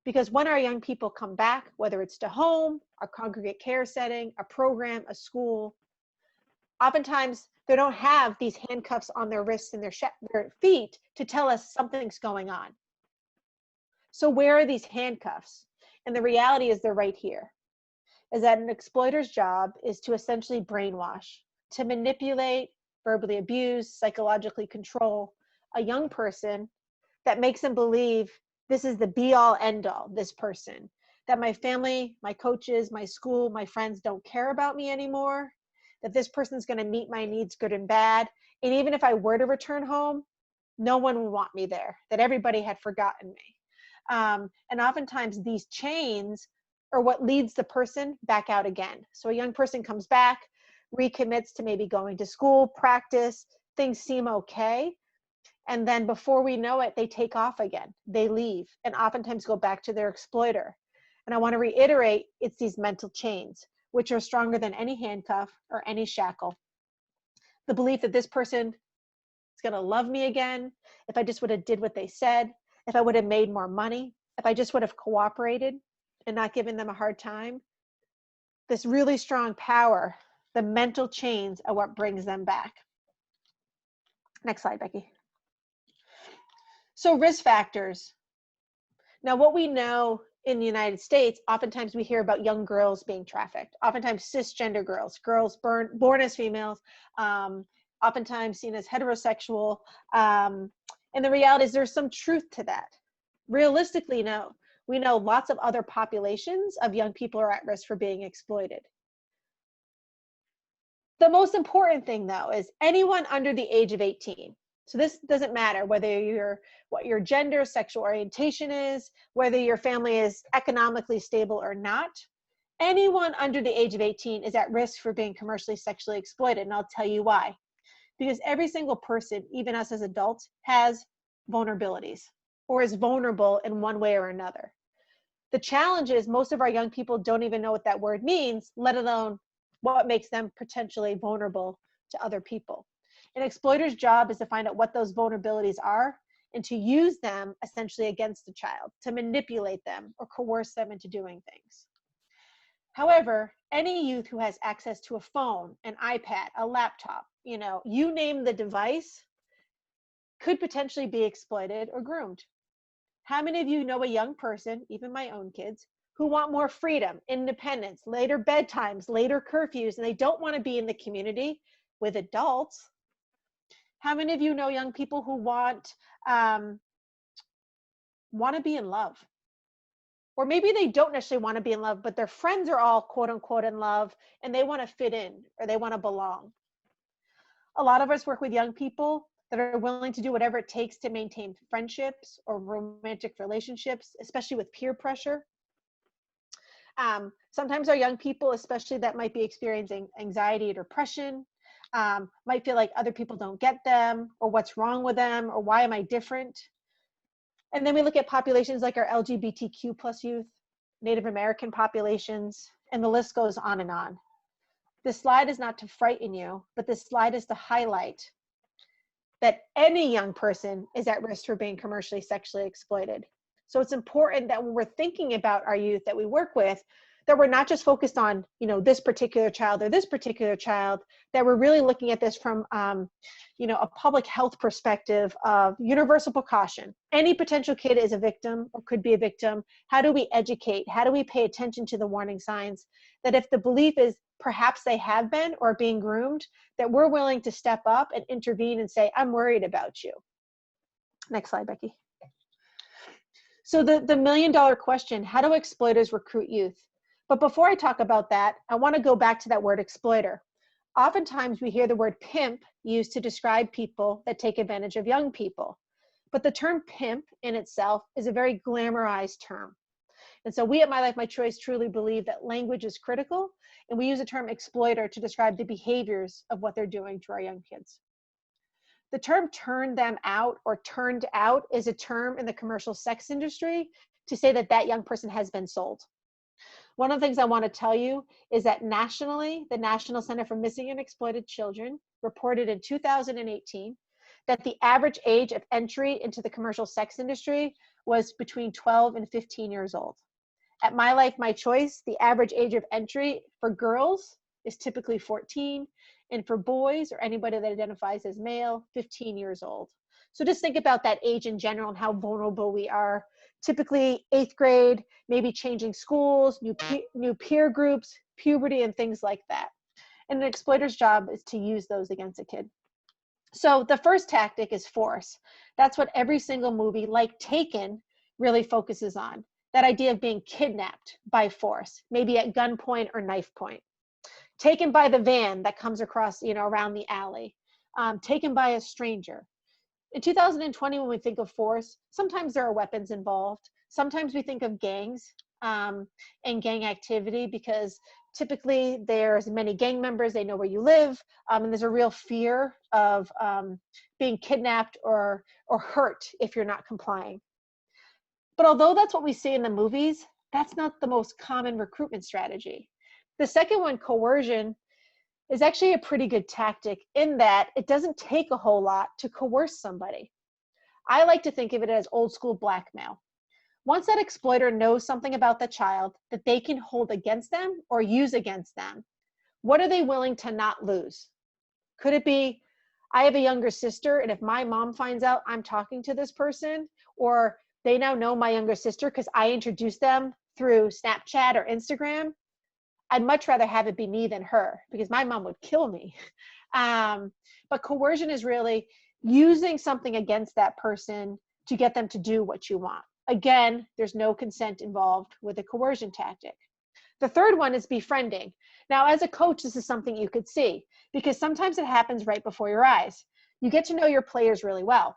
Because when our young people come back, whether it's to home, a congregate care setting, a program, a school, oftentimes they don't have these handcuffs on their wrists and their feet to tell us something's going on. So where are these handcuffs? And the reality is they're right here. Is that an exploiter's job is to essentially brainwash, to manipulate, verbally abuse, psychologically control a young person that makes them believe this is the be-all, end-all, this person, that my family, my coaches, my school, my friends don't care about me anymore, that this person's going to meet my needs good and bad, and even if I were to return home, no one would want me there, that everybody had forgotten me. And oftentimes these chains are what leads the person back out again. So a young person comes back, recommits to maybe going to school, practice, things seem okay. And then before we know it, they take off again. They leave and oftentimes go back to their exploiter. And I want to reiterate, it's these mental chains, which are stronger than any handcuff or any shackle. The belief that this person is going to love me again, if I just would have did what they said, if I would have made more money, if I just would have cooperated and not given them a hard time. This really strong power, the mental chains are what brings them back. Next slide, Becky. So risk factors. Now, what we know in the United States, oftentimes we hear about young girls being trafficked, oftentimes cisgender girls born as females, oftentimes seen as heterosexual. And the reality is there's some truth to that. Realistically, no. We know lots of other populations of young people are at risk for being exploited. The most important thing, though, is anyone under the age of 18. So this doesn't matter whether what your gender, sexual orientation is, whether your family is economically stable or not. Anyone under the age of 18 is at risk for being commercially sexually exploited, and I'll tell you why. Because every single person, even us as adults, has vulnerabilities or is vulnerable in one way or another. The challenge is most of our young people don't even know what that word means, let alone what makes them potentially vulnerable to other people. An exploiter's job is to find out what those vulnerabilities are and to use them essentially against the child, to manipulate them or coerce them into doing things. However, any youth who has access to a phone, an iPad, a laptop, you name the device, could potentially be exploited or groomed. How many of you know a young person, even my own kids, who want more freedom, independence, later bedtimes, later curfews, and they don't want to be in the community with adults? How many of you know young people who want to be in love? Or maybe they don't necessarily want to be in love, but their friends are all quote unquote in love and they want to fit in or they want to belong. A lot of us work with young people that are willing to do whatever it takes to maintain friendships or romantic relationships, especially with peer pressure. Sometimes our young people, especially that might be experiencing anxiety or depression, might feel like other people don't get them or what's wrong with them or why am I different? And then we look at populations like our LGBTQ plus youth, Native American populations, and the list goes on and on. This slide is not to frighten you, but this slide is to highlight that any young person is at risk for being commercially sexually exploited. So it's important that when we're thinking about our youth that we work with, that we're not just focused on, this particular child or this particular child, that we're really looking at this from, a public health perspective of universal precaution. Any potential kid is a victim or could be a victim. How do we educate? How do we pay attention to the warning signs? That if the belief is perhaps they have been or being groomed, that we're willing to step up and intervene and say, I'm worried about you. Next slide, Becky. So the million-dollar question, how do exploiters recruit youth? But before I talk about that, I want to go back to that word exploiter. Oftentimes we hear the word pimp used to describe people that take advantage of young people. But the term pimp in itself is a very glamorized term. And so we at My Life, My Choice truly believe that language is critical, and we use the term exploiter to describe the behaviors of what they're doing to our young kids. The term turn them out or turned out is a term in the commercial sex industry to say that that young person has been sold. One of the things I want to tell you is that nationally, the National Center for Missing and Exploited Children reported in 2018 that the average age of entry into the commercial sex industry was between 12 and 15 years old. At My Life, My Choice, the average age of entry for girls is typically 14, and for boys or anybody that identifies as male, 15 years old. So just think about that age in general and how vulnerable we are. Typically 8th grade, maybe changing schools, new peer groups, puberty, and things like that. And an exploiter's job is to use those against a kid. So the first tactic is force. That's what every single movie like Taken really focuses on. That idea of being kidnapped by force, maybe at gunpoint or knife point. Taken by the van that comes across, around the alley. Taken by a stranger. In 2020, when we think of force, sometimes there are weapons involved. Sometimes we think of gangs and gang activity because typically there's many gang members, they know where you live, and there's a real fear of being kidnapped or hurt if you're not complying. But although that's what we see in the movies, that's not the most common recruitment strategy. The second one, coercion, is actually a pretty good tactic in that it doesn't take a whole lot to coerce somebody. I like to think of it as old school blackmail. Once that exploiter knows something about the child that they can hold against them or use against them, what are they willing to not lose? Could it be, I have a younger sister, and if my mom finds out I'm talking to this person, or they now know my younger sister because I introduced them through Snapchat or Instagram, I'd much rather have it be me than her because my mom would kill me. But coercion is really using something against that person to get them to do what you want. Again, there's no consent involved with a coercion tactic. The third one is befriending. Now, as a coach, this is something you could see because sometimes it happens right before your eyes. You get to know your players really well.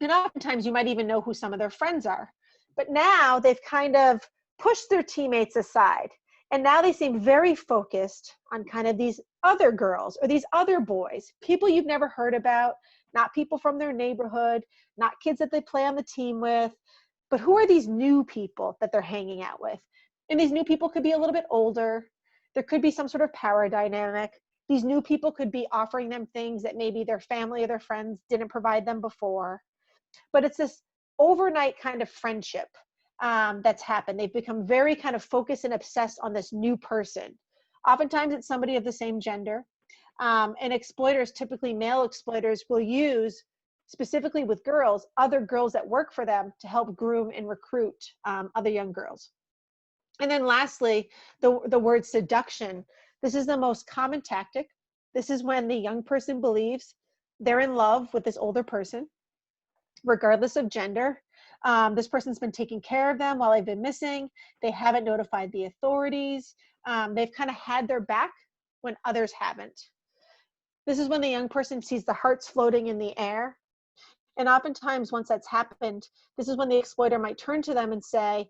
And oftentimes you might even know who some of their friends are. But now they've kind of pushed their teammates aside. And now they seem very focused on kind of these other girls or these other boys, people you've never heard about, not people from their neighborhood, not kids that they play on the team with, but who are these new people that they're hanging out with? And these new people could be a little bit older. There could be some sort of power dynamic. These new people could be offering them things that maybe their family or their friends didn't provide them before. But it's this overnight kind of friendship that's happened. They've become very kind of focused and obsessed on this new person. Oftentimes it's somebody of the same gender. And exploiters, typically male exploiters, will use, specifically with girls, other girls that work for them to help groom and recruit other young girls. And then lastly, the word seduction. This is the most common tactic. This is when the young person believes they're in love with this older person, regardless of gender. This person's been taking care of them while they've been missing. They haven't notified the authorities. They've kind of had their back when others haven't. This is when the young person sees the hearts floating in the air. And oftentimes, once that's happened, this is when the exploiter might turn to them and say,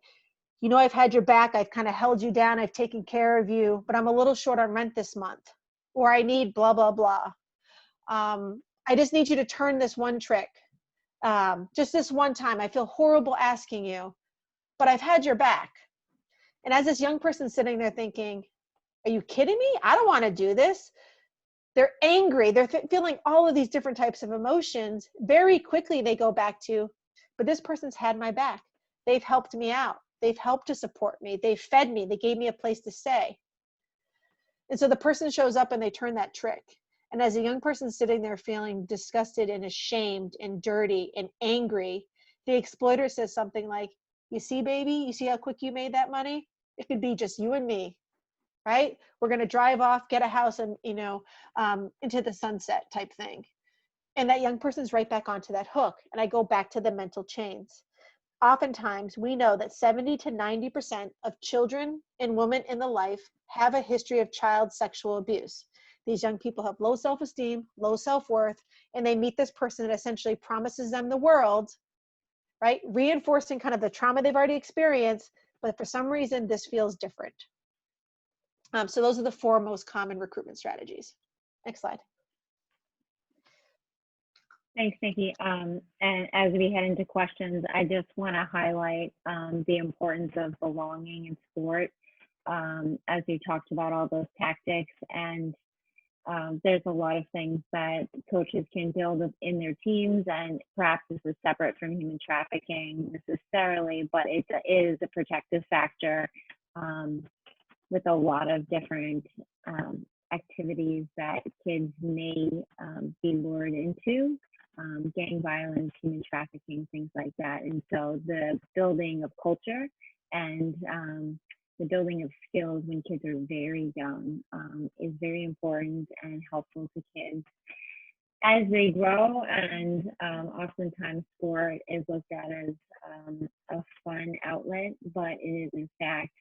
you know, I've had your back. I've kind of held you down. I've taken care of you, but I'm a little short on rent this month. Or I need blah, blah, blah. I just need you to turn this one trick. Just this one time. I feel horrible asking you, but I've had your back. And as this young person's sitting there thinking, are you kidding me? I don't want to do this. They're angry. They're feeling all of these different types of emotions. Very quickly, they go back to, but this person's had my back. They've helped me out. They've helped to support me. They've fed me. They gave me a place to stay. And so the person shows up and they turn that trick. And as a young person sitting there feeling disgusted and ashamed and dirty and angry, the exploiter says something like, you see, baby, you see how quick you made that money? It could be just you and me, right? We're going to drive off, get a house and, into the sunset type thing. And that young person's right back onto that hook. And I go back to the mental chains. Oftentimes, we know that 70 to 90% of children and women in the life have a history of child sexual abuse. These young people have low self-esteem, low self-worth, and they meet this person that essentially promises them the world, right? Reinforcing kind of the trauma they've already experienced, but for some reason, this feels different. So those are the 4 most common recruitment strategies. Next slide. Thanks, Nikki. And as we head into questions, I just want to highlight the importance of belonging in sport, as we talked about all those tactics. And there's a lot of things that coaches can build in their teams, and perhaps this is separate from human trafficking necessarily, but it is a protective factor with a lot of different activities that kids may be lured into. Gang violence, human trafficking, things like that. And so the building of culture and the building of skills when kids are very young is very important and helpful to kids as they grow. And oftentimes sport is looked at as a fun outlet, but it is in fact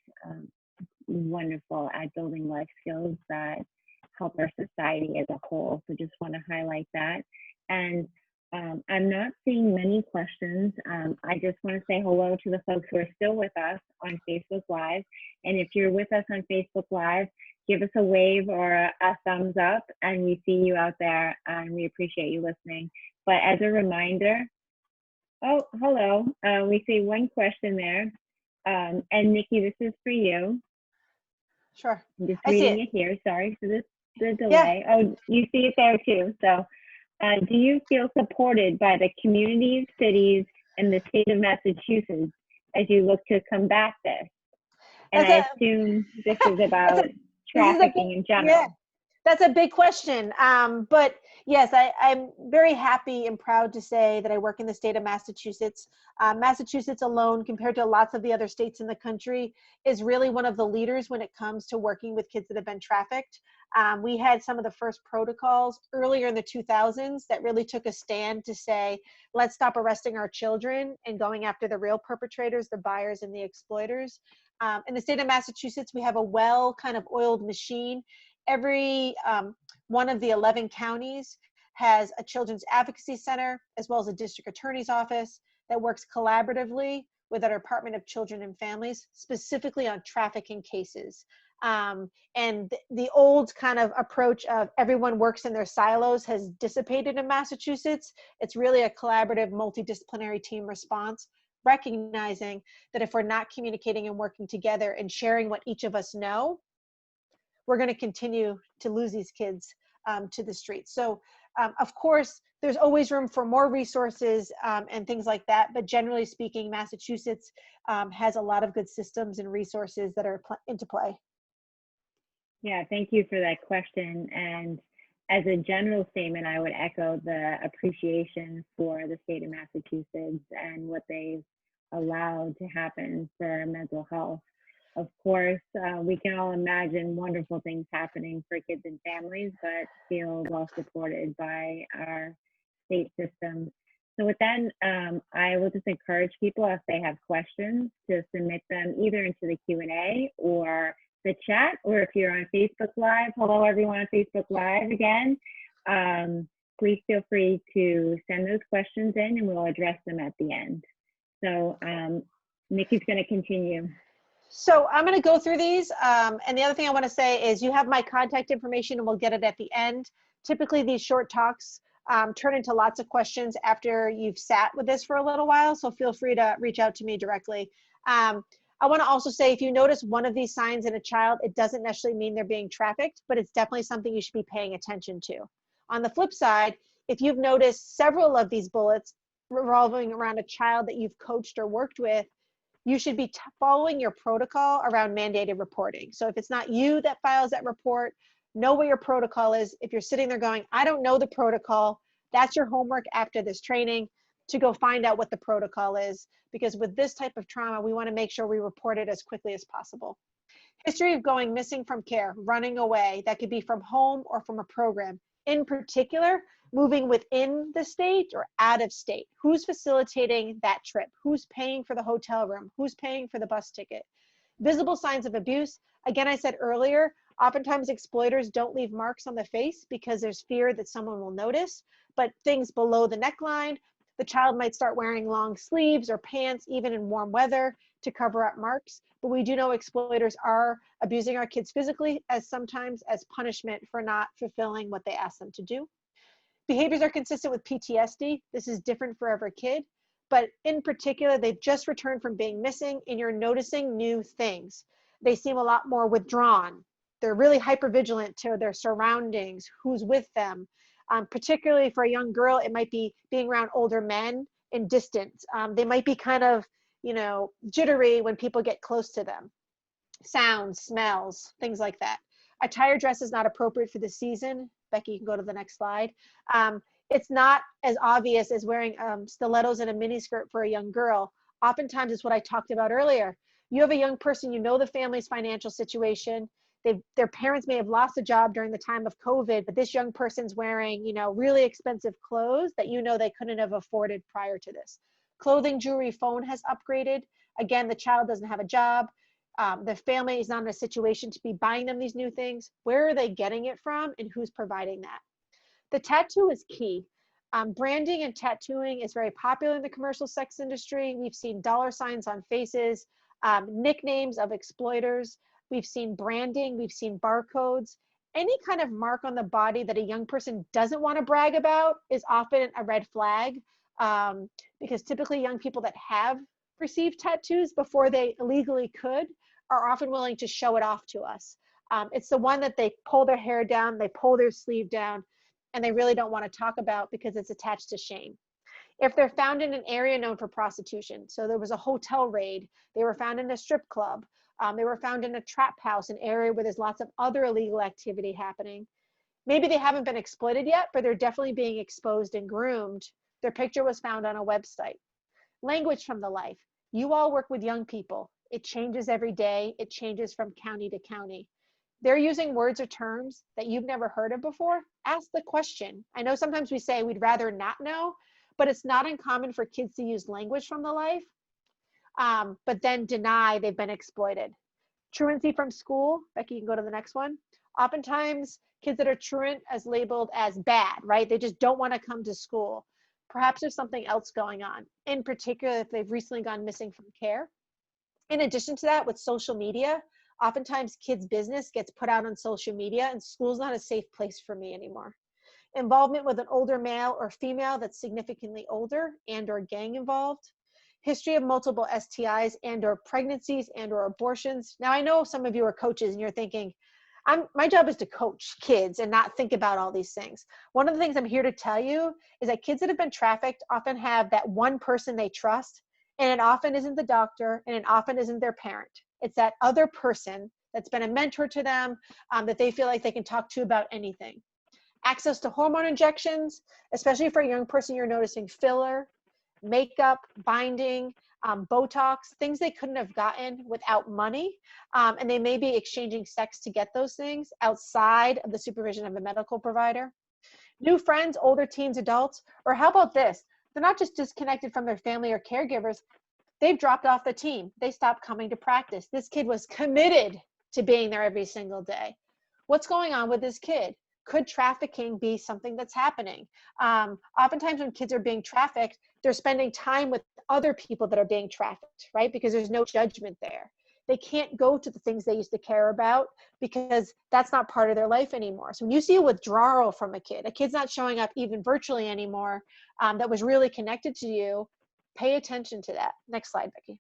wonderful at building life skills that help our society as a whole. So just want to highlight that. And I'm not seeing many questions. I just want to say hello to the folks who are still with us on Facebook Live. And if you're with us on Facebook Live, give us a wave or a thumbs up, and we see you out there, and we appreciate you listening. But as a reminder, oh, hello. We see one question there. And Nikki, this is for you. Sure. I'm just reading it here. Sorry for the delay. Yeah. Oh, you see it there too. So. Do you feel supported by the communities, cities, and the state of Massachusetts as you look to combat this? And I assume this is about trafficking in general. Yeah, that's a big question. But yes, I'm very happy and proud to say that I work in the state of Massachusetts. Massachusetts alone, compared to lots of the other states in the country, is really one of the leaders when it comes to working with kids that have been trafficked. We had some of the first protocols earlier in the 2000s that really took a stand to say, let's stop arresting our children and going after the real perpetrators, the buyers and the exploiters. In the state of Massachusetts, we have a well kind of oiled machine. Every one of the 11 counties has a children's advocacy center, as well as a district attorney's office that works collaboratively with our Department of Children and Families, specifically on trafficking cases. And the old kind of approach of everyone works in their silos has dissipated in Massachusetts. It's really a collaborative, multidisciplinary team response, recognizing that if we're not communicating and working together and sharing what each of us know, we're going to continue to lose these kids to the streets. So, of course, there's always room for more resources and things like that. But generally speaking, Massachusetts has a lot of good systems and resources that are into play. Yeah, thank you for that question. And as a general statement, I would echo the appreciation for the state of Massachusetts and what they've allowed to happen for mental health. Of course, we can all imagine wonderful things happening for kids and families, but feel well supported by our state systems. So with that, I will just encourage people, if they have questions, to submit them either into the Q&A or the chat, or if you're on Facebook Live, hello everyone on Facebook Live again, please feel free to send those questions in and we'll address them at the end. So Nikki's gonna continue. So I'm gonna go through these, and the other thing I wanna say is you have my contact information and we'll get it at the end. Typically these short talks turn into lots of questions after you've sat with this for a little while, so feel free to reach out to me directly. I want to also say, if you notice one of these signs in a child, it doesn't necessarily mean they're being trafficked, but it's definitely something you should be paying attention to. On the flip side, if you've noticed several of these bullets revolving around a child that you've coached or worked with, you should be following your protocol around mandated reporting. So if it's not you that files that report, know what your protocol is. If you're sitting there going, I don't know the protocol, that's your homework after this training, to go find out what the protocol is, because with this type of trauma, we want to make sure we report it as quickly as possible. History of going missing from care, running away, that could be from home or from a program. In particular, moving within the state or out of state. Who's facilitating that trip? Who's paying for the hotel room? Who's paying for the bus ticket? Visible signs of abuse. Again, I said earlier, oftentimes exploiters don't leave marks on the face because there's fear that someone will notice, but things below the neckline, the child might start wearing long sleeves or pants, even in warm weather. to cover up marks, but we do know exploiters are abusing our kids physically as sometimes as punishment for not fulfilling what they ask them to do. Behaviors are consistent with PTSD. This is different for every kid, but in particular, they've just returned from being missing and you're noticing new things. They seem a lot more withdrawn. They're really hypervigilant to their surroundings, who's with them. Particularly for a young girl, it might be being around older men and distant. They might be kind of, jittery when people get close to them. Sounds, smells, things like that. Attire dress is not appropriate for the season. Becky, you can go to the next slide. It's not as obvious as wearing stilettos and a miniskirt for a young girl. Oftentimes, it's what I talked about earlier. You have a young person, the family's financial situation. Their parents may have lost a job during the time of COVID, but this young person's wearing, really expensive clothes that they couldn't have afforded prior to this. Clothing, jewelry, phone has upgraded. Again, the child doesn't have a job. The family is not in a situation to be buying them these new things. Where are they getting it from and who's providing that? The tattoo is key. Branding and tattooing is very popular in the commercial sex industry. We've seen dollar signs on faces, nicknames of exploiters. We've seen branding, we've seen barcodes. Any kind of mark on the body that a young person doesn't want to brag about is often a red flag, because typically young people that have received tattoos before they legally could are often willing to show it off to us. It's the one that they pull their hair down, they pull their sleeve down, and they really don't want to talk about because it's attached to shame. If they're found in an area known for prostitution, so there was a hotel raid, they were found in a strip club, they were found in a trap house, an area where there's lots of other illegal activity happening. Maybe they haven't been exploited yet, but they're definitely being exposed and groomed. Their picture was found on a website. Language from the life. You all work with young people. It changes every day. It changes from county to county. They're using words or terms that you've never heard of before. Ask the question. I know sometimes we say we'd rather not know, but it's not uncommon for kids to use language from the life, but then deny they've been exploited. Truancy from school. Becky, you can go to the next one. Oftentimes, kids that are truant as labeled as bad, right? They just don't want to come to school. Perhaps there's something else going on, in particular if they've recently gone missing from care. In addition to that, with social media, oftentimes kids' business gets put out on social media and school's not a safe place for me anymore. Involvement with an older male or female that's significantly older and or gang involved. History of multiple STIs and or pregnancies and or abortions. Now I know some of you are coaches and you're thinking, my job is to coach kids and not think about all these things. One of the things I'm here to tell you is that kids that have been trafficked often have that one person they trust, and it often isn't the doctor and it often isn't their parent. It's that other person that's been a mentor to them, that they feel like they can talk to about anything. Access to hormone injections, especially for a young person, you're noticing filler, makeup, binding, Botox, things they couldn't have gotten without money. And they may be exchanging sex to get those things outside of the supervision of a medical provider. New friends, older teens, adults, or how about this? They're not just disconnected from their family or caregivers. They've dropped off the team. They stopped coming to practice. This kid was committed to being there every single day. What's going on with this kid? Could trafficking be something that's happening? Oftentimes when kids are being trafficked, they're spending time with other people that are being trafficked, right? Because there's no judgment there. They can't go to the things they used to care about because that's not part of their life anymore. So when you see a withdrawal from a kid's not showing up even virtually anymore, that was really connected to you, pay attention to that. Next slide, Becky.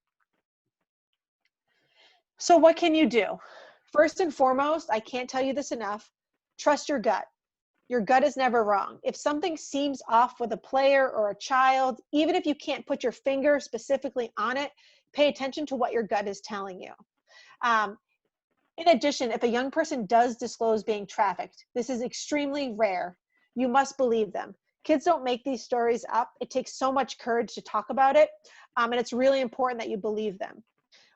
So what can you do? First and foremost, I can't tell you this enough, trust your gut. Your gut is never wrong. If something seems off with a player or a child, even if you can't put your finger specifically on it, pay attention to what your gut is telling you. In addition, if a young person does disclose being trafficked, this is extremely rare. You must believe them. Kids don't make these stories up. It takes so much courage to talk about it, and it's really important that you believe them.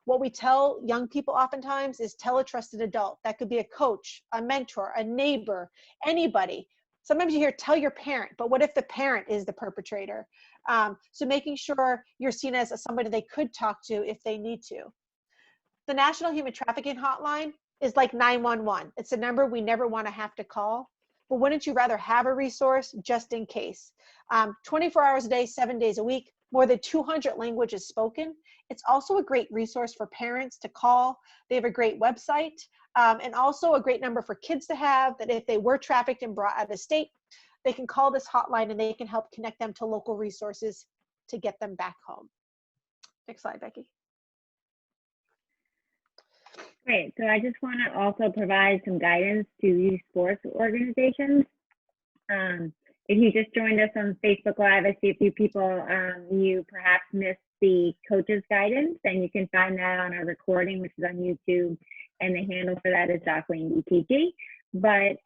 What we tell young people oftentimes is tell a trusted adult. That could be a coach, a mentor, a neighbor, anybody. Sometimes you hear tell your parent, but what if the parent is the perpetrator? So making sure you're seen as somebody they could talk to if they need to. The National Human Trafficking Hotline is like 911. It's a number we never want to have to call, but wouldn't you rather have a resource just in case? 24 hours a day, 7 days a week, more than 200 languages spoken. It's also a great resource for parents to call. They have a great website, and also a great number for kids to have, that if they were trafficked and brought out of state, they can call this hotline and they can help connect them to local resources to get them back home. Next slide, Becky. Great. So I just want to also provide some guidance to youth sports organizations. If you just joined us on Facebook Live, I see a few people, you perhaps missed the coaches guidance, and you can find that on our recording, which is on YouTube, and the handle for that is Wayne ETG. But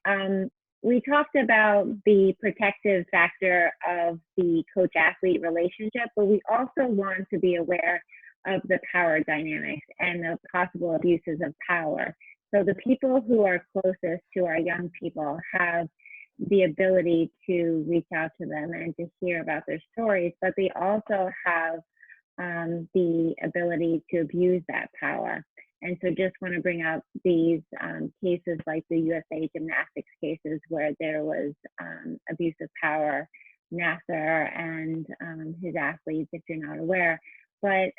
we talked about the protective factor of the coach-athlete relationship, but we also want to be aware of the power dynamics and the possible abuses of power. So the people who are closest to our young people have the ability to reach out to them and to hear about their stories, but they also have the ability to abuse that power. And so just want to bring up these cases like the USA gymnastics cases where there was abuse of power, Nasser and his athletes, if you're not aware. But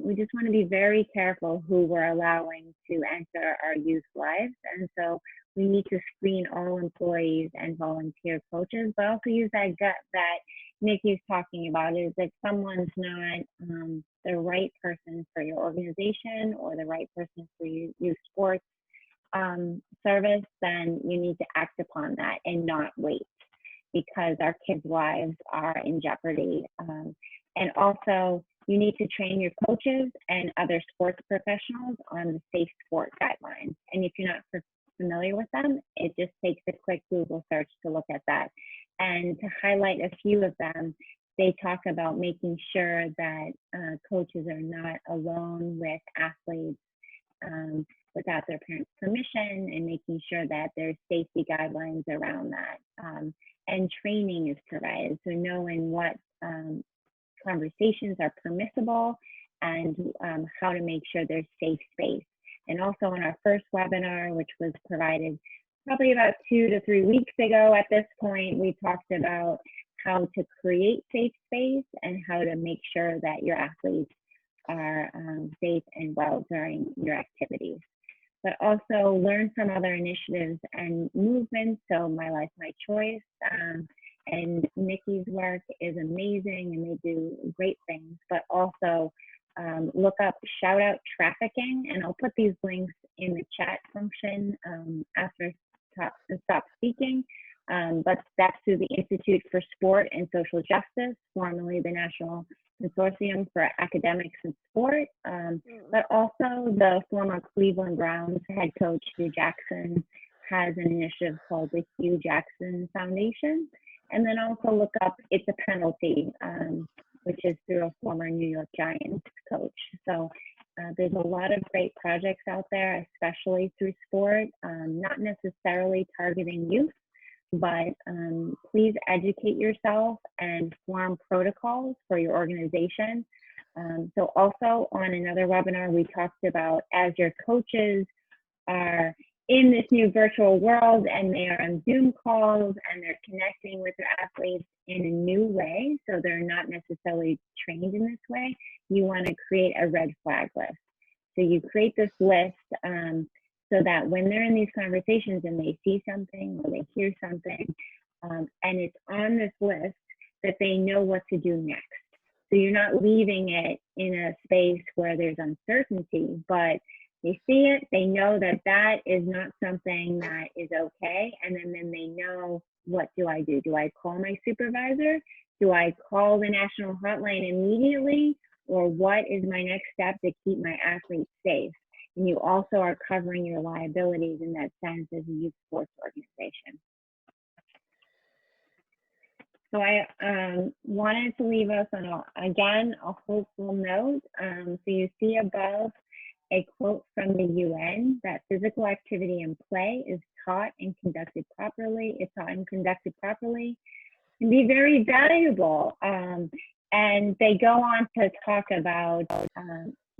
we just want to be very careful who we're allowing to enter our youth lives. And so we need to screen all employees and volunteer coaches, but also use that gut that Nikki's talking about, is if someone's not the right person for your organization or the right person for youth sports service, then you need to act upon that and not wait, because our kids' lives are in jeopardy. And also, you need to train your coaches and other sports professionals on the safe sport guidelines. And if you're not familiar with them, it just takes a quick Google search to look at that. And to highlight a few of them, they talk about making sure that coaches are not alone with athletes without their parents' permission, and making sure that there's safety guidelines around that. And training is provided, so knowing what conversations are permissible and how to make sure there's safe space. And also in our first webinar, which was provided probably about 2 to 3 weeks ago at this point, we talked about how to create safe space and how to make sure that your athletes are safe and well during your activities. But also learn from other initiatives and movements. So My Life, My Choice, and Nikki's work is amazing and they do great things, but also look up Shout Out Trafficking, and I'll put these links in the chat function after I stop speaking. But that's through the Institute for Sport and Social Justice, formerly the National Consortium for Academics and Sport, but also the former Cleveland Browns head coach, Hugh Jackson, has an initiative called the Hugh Jackson Foundation. And then also look up It's a Penalty, which is through a former New York Giants coach. So there's a lot of great projects out there, especially through sport, not necessarily targeting youth, but please educate yourself and form protocols for your organization. So also on another webinar, we talked about, as your coaches are in this new virtual world and they are on Zoom calls and they're connecting with their athletes in a new way, so they're not necessarily trained in this way, you want to create a red flag list. So you create this list so that when they're in these conversations and they see something or they hear something and it's on this list, that they know what to do next. So you're not leaving it in a space where there's uncertainty, but they see it, they know that that is not something that is okay, and then they know, what do I do? Do I call my supervisor? Do I call the national hotline immediately? Or what is my next step to keep my athletes safe? And you also are covering your liabilities in that sense as a youth sports organization. So I wanted to leave us on, again, a hopeful note. So you see above a quote from the UN that physical activity and play is taught and conducted properly. It's taught and conducted properly can be very valuable. And they go on to talk about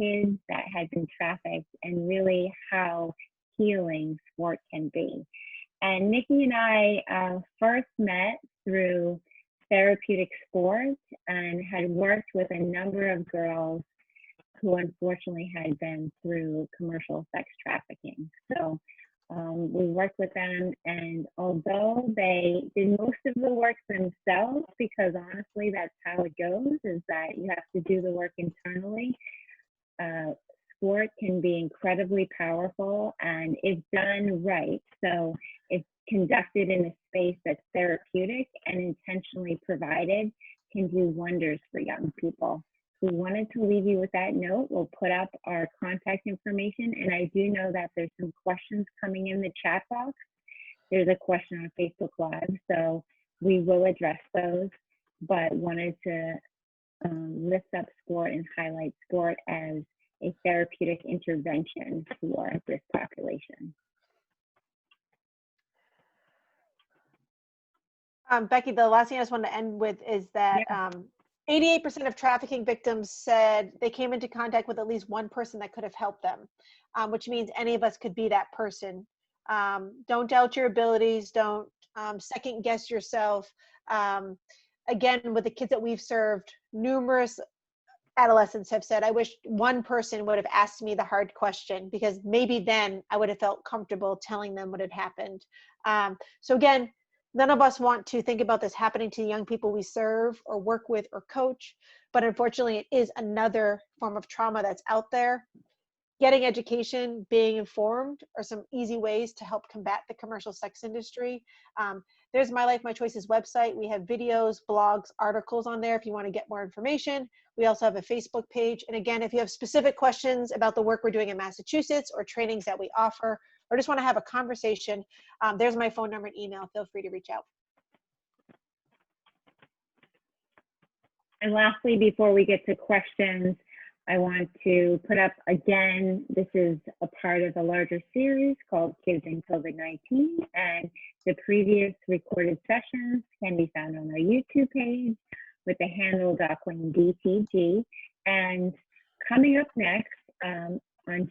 kids that had been trafficked and really how healing sport can be. And Nikki and I first met through therapeutic sport and had worked with a number of girls who unfortunately had been through commercial sex trafficking. So we worked with them, and although they did most of the work themselves, because honestly that's how it goes, is that you have to do the work internally, sport can be incredibly powerful, and if done right, so if conducted in a space that's therapeutic and intentionally provided, can do wonders for young people. We wanted to leave you with that note. We'll put up our contact information, and I do know that there's some questions coming in the chat box. There's a question on Facebook Live, so we will address those, but wanted to lift up sport and highlight sport as a therapeutic intervention for this population. Becky, the last thing I just wanted to end with is that 88% of trafficking victims said they came into contact with at least one person that could have helped them, which means any of us could be that person. Don't doubt your abilities. Don't second guess yourself. Again, with the kids that we've served, numerous adolescents have said, I wish one person would have asked me the hard question, because maybe then I would have felt comfortable telling them what had happened. So again, none of us want to think about this happening to the young people we serve or work with or coach, but unfortunately it is another form of trauma that's out there. Getting education, being informed are some easy ways to help combat the commercial sex industry. There's My Life, My Choices website. We have videos, blogs, articles on there if you want to get more information. We also have a Facebook page. And again, if you have specific questions about the work we're doing in Massachusetts or trainings that we offer, or just want to have a conversation, there's my phone number and email. Feel free to reach out. And lastly, before we get to questions, I want to put up again, this is a part of a larger series called Kids in COVID-19, and the previous recorded sessions can be found on our YouTube page with the handle DocWayneDTG. And coming up next, on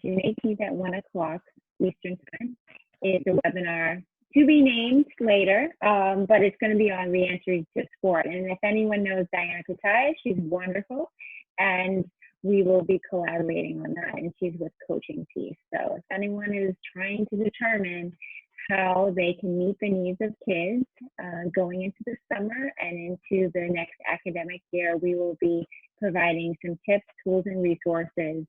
June 18th at 1 o'clock Eastern Time, is a webinar to be named later, but it's going to be on reentry to sport. And if anyone knows Diana Katai, she's wonderful, and we will be collaborating on that, and she's with Coaching Piece. So if anyone is trying to determine how they can meet the needs of kids going into the summer and into the next academic year, we will be providing some tips, tools, and resources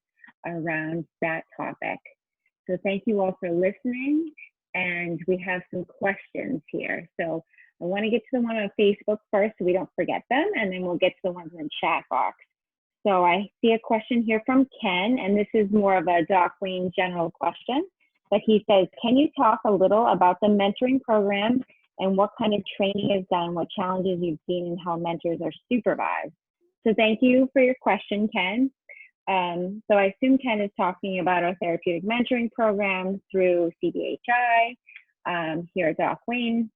around that topic. So thank you all for listening, and we have some questions here. So I want to get to the one on Facebook first so we don't forget them, and then we'll get to the ones in the chat box. So I see a question here from Ken, and this is more of a Doc Wayne general question, but he says, can you talk a little about the mentoring program and what kind of training is done, what challenges you've seen, and how mentors are supervised? So thank you for your question, Ken. So I assume Ken is talking about our therapeutic mentoring program through CDHI here at Doc Wayne.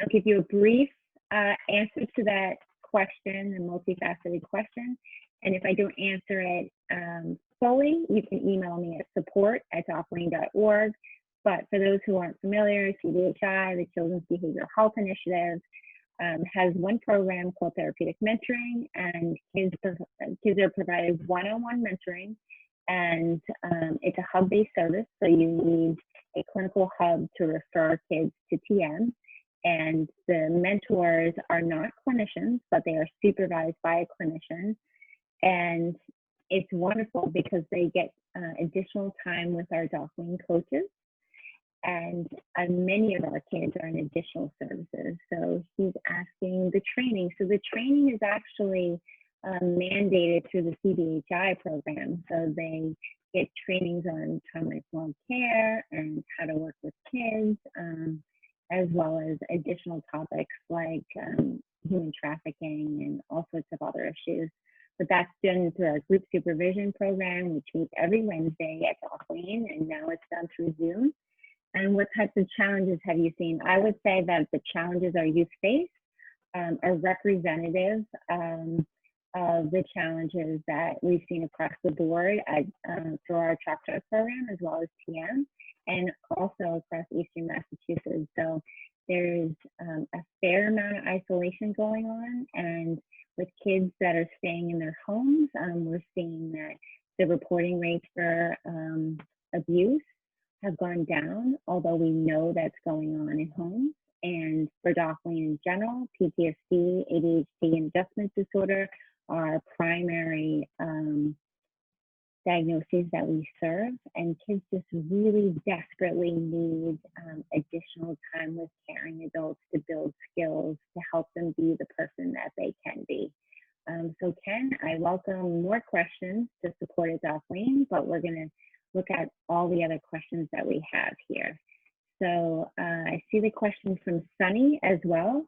I'll give you a brief answer to that question, a multifaceted question. And if I don't answer it fully, you can email me at support@docwayne.org. But for those who aren't familiar, CDHI, the Children's Behavioral Health Initiative, has one program called Therapeutic Mentoring, and kids are provided one-on-one mentoring, and it's a hub-based service, so you need a clinical hub to refer kids to TM, and the mentors are not clinicians, but they are supervised by a clinician. And it's wonderful because they get additional time with our Doc Wayne coaches, and many of our kids are in additional services. So he's asking the training. So the training is actually mandated through the CDHI program. So they get trainings on trauma-informed care and how to work with kids, as well as additional topics like human trafficking and all sorts of other issues. But that's done through our group supervision program, which meets every Wednesday at Doc Wayne, and now it's done through Zoom. And what types of challenges have you seen? I would say that the challenges our youth face are representative of the challenges that we've seen across the board through our chapter program, as well as TM, and also across Eastern Massachusetts. So there's a fair amount of isolation going on, and with kids that are staying in their homes, we're seeing that the reporting rates for abuse have gone down, although we know that's going on in homes. And for Dockland in general, PTSD, ADHD, and adjustment disorder are primary diagnoses that we serve, and kids just really desperately need additional time with caring adults to build skills to help them be the person that they can be. So Ken, I welcome more questions to support at Dockland, but we're going to look at all the other questions that we have here. So I see the question from Sunny as well.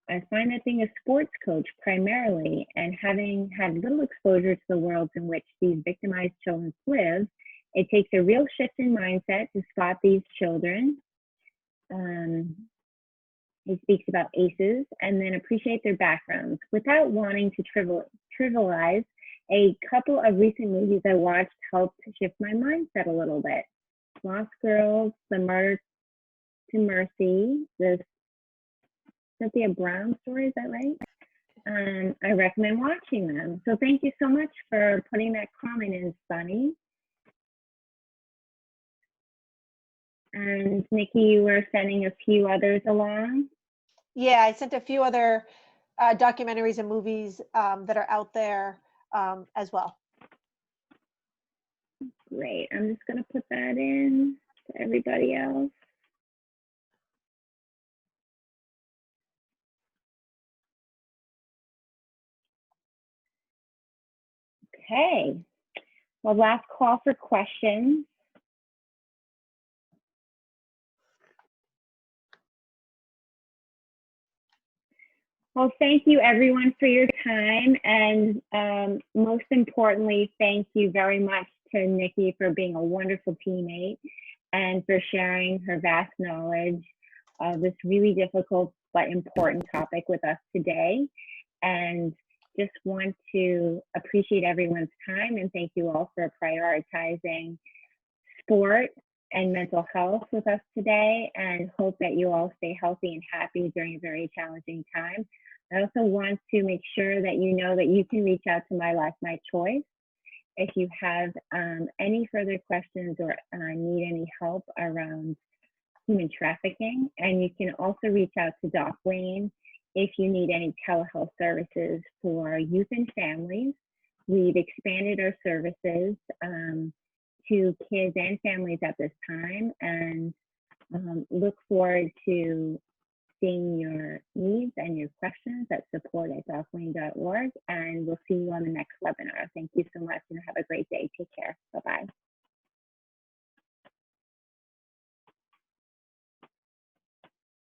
I find that being a sports coach primarily and having had little exposure to the worlds in which these victimized children live, it takes a real shift in mindset to spot these children. He speaks about ACEs and then appreciate their backgrounds. Without wanting to trivialize, a couple of recent movies I watched helped shift my mindset a little bit. Lost Girls, The Murder to Mercy, the Cynthia Brown story, is that right? I recommend watching them. So thank you so much for putting that comment in, Sunny. And Nikki, you were sending a few others along. Yeah, I sent a few other documentaries and movies that are out there as well. Great. I'm just going to put that in to everybody else. Okay. Well, last call for questions. Well, thank you everyone for your time, and most importantly, thank you very much to Nikki for being a wonderful teammate and for sharing her vast knowledge of this really difficult but important topic with us today. And just want to appreciate everyone's time and thank you all for prioritizing sport and mental health with us today, and hope that you all stay healthy and happy during a very challenging time. I also want to make sure that you know that you can reach out to My Life, My Choice if you have any further questions or need any help around human trafficking. And you can also reach out to Doc Wayne if you need any telehealth services for youth and families. We've expanded our services to kids and families at this time, and look forward to seeing your needs and your questions at support@docwayne.org, and we'll see you on the next webinar. Thank you so much and have a great day. Take care.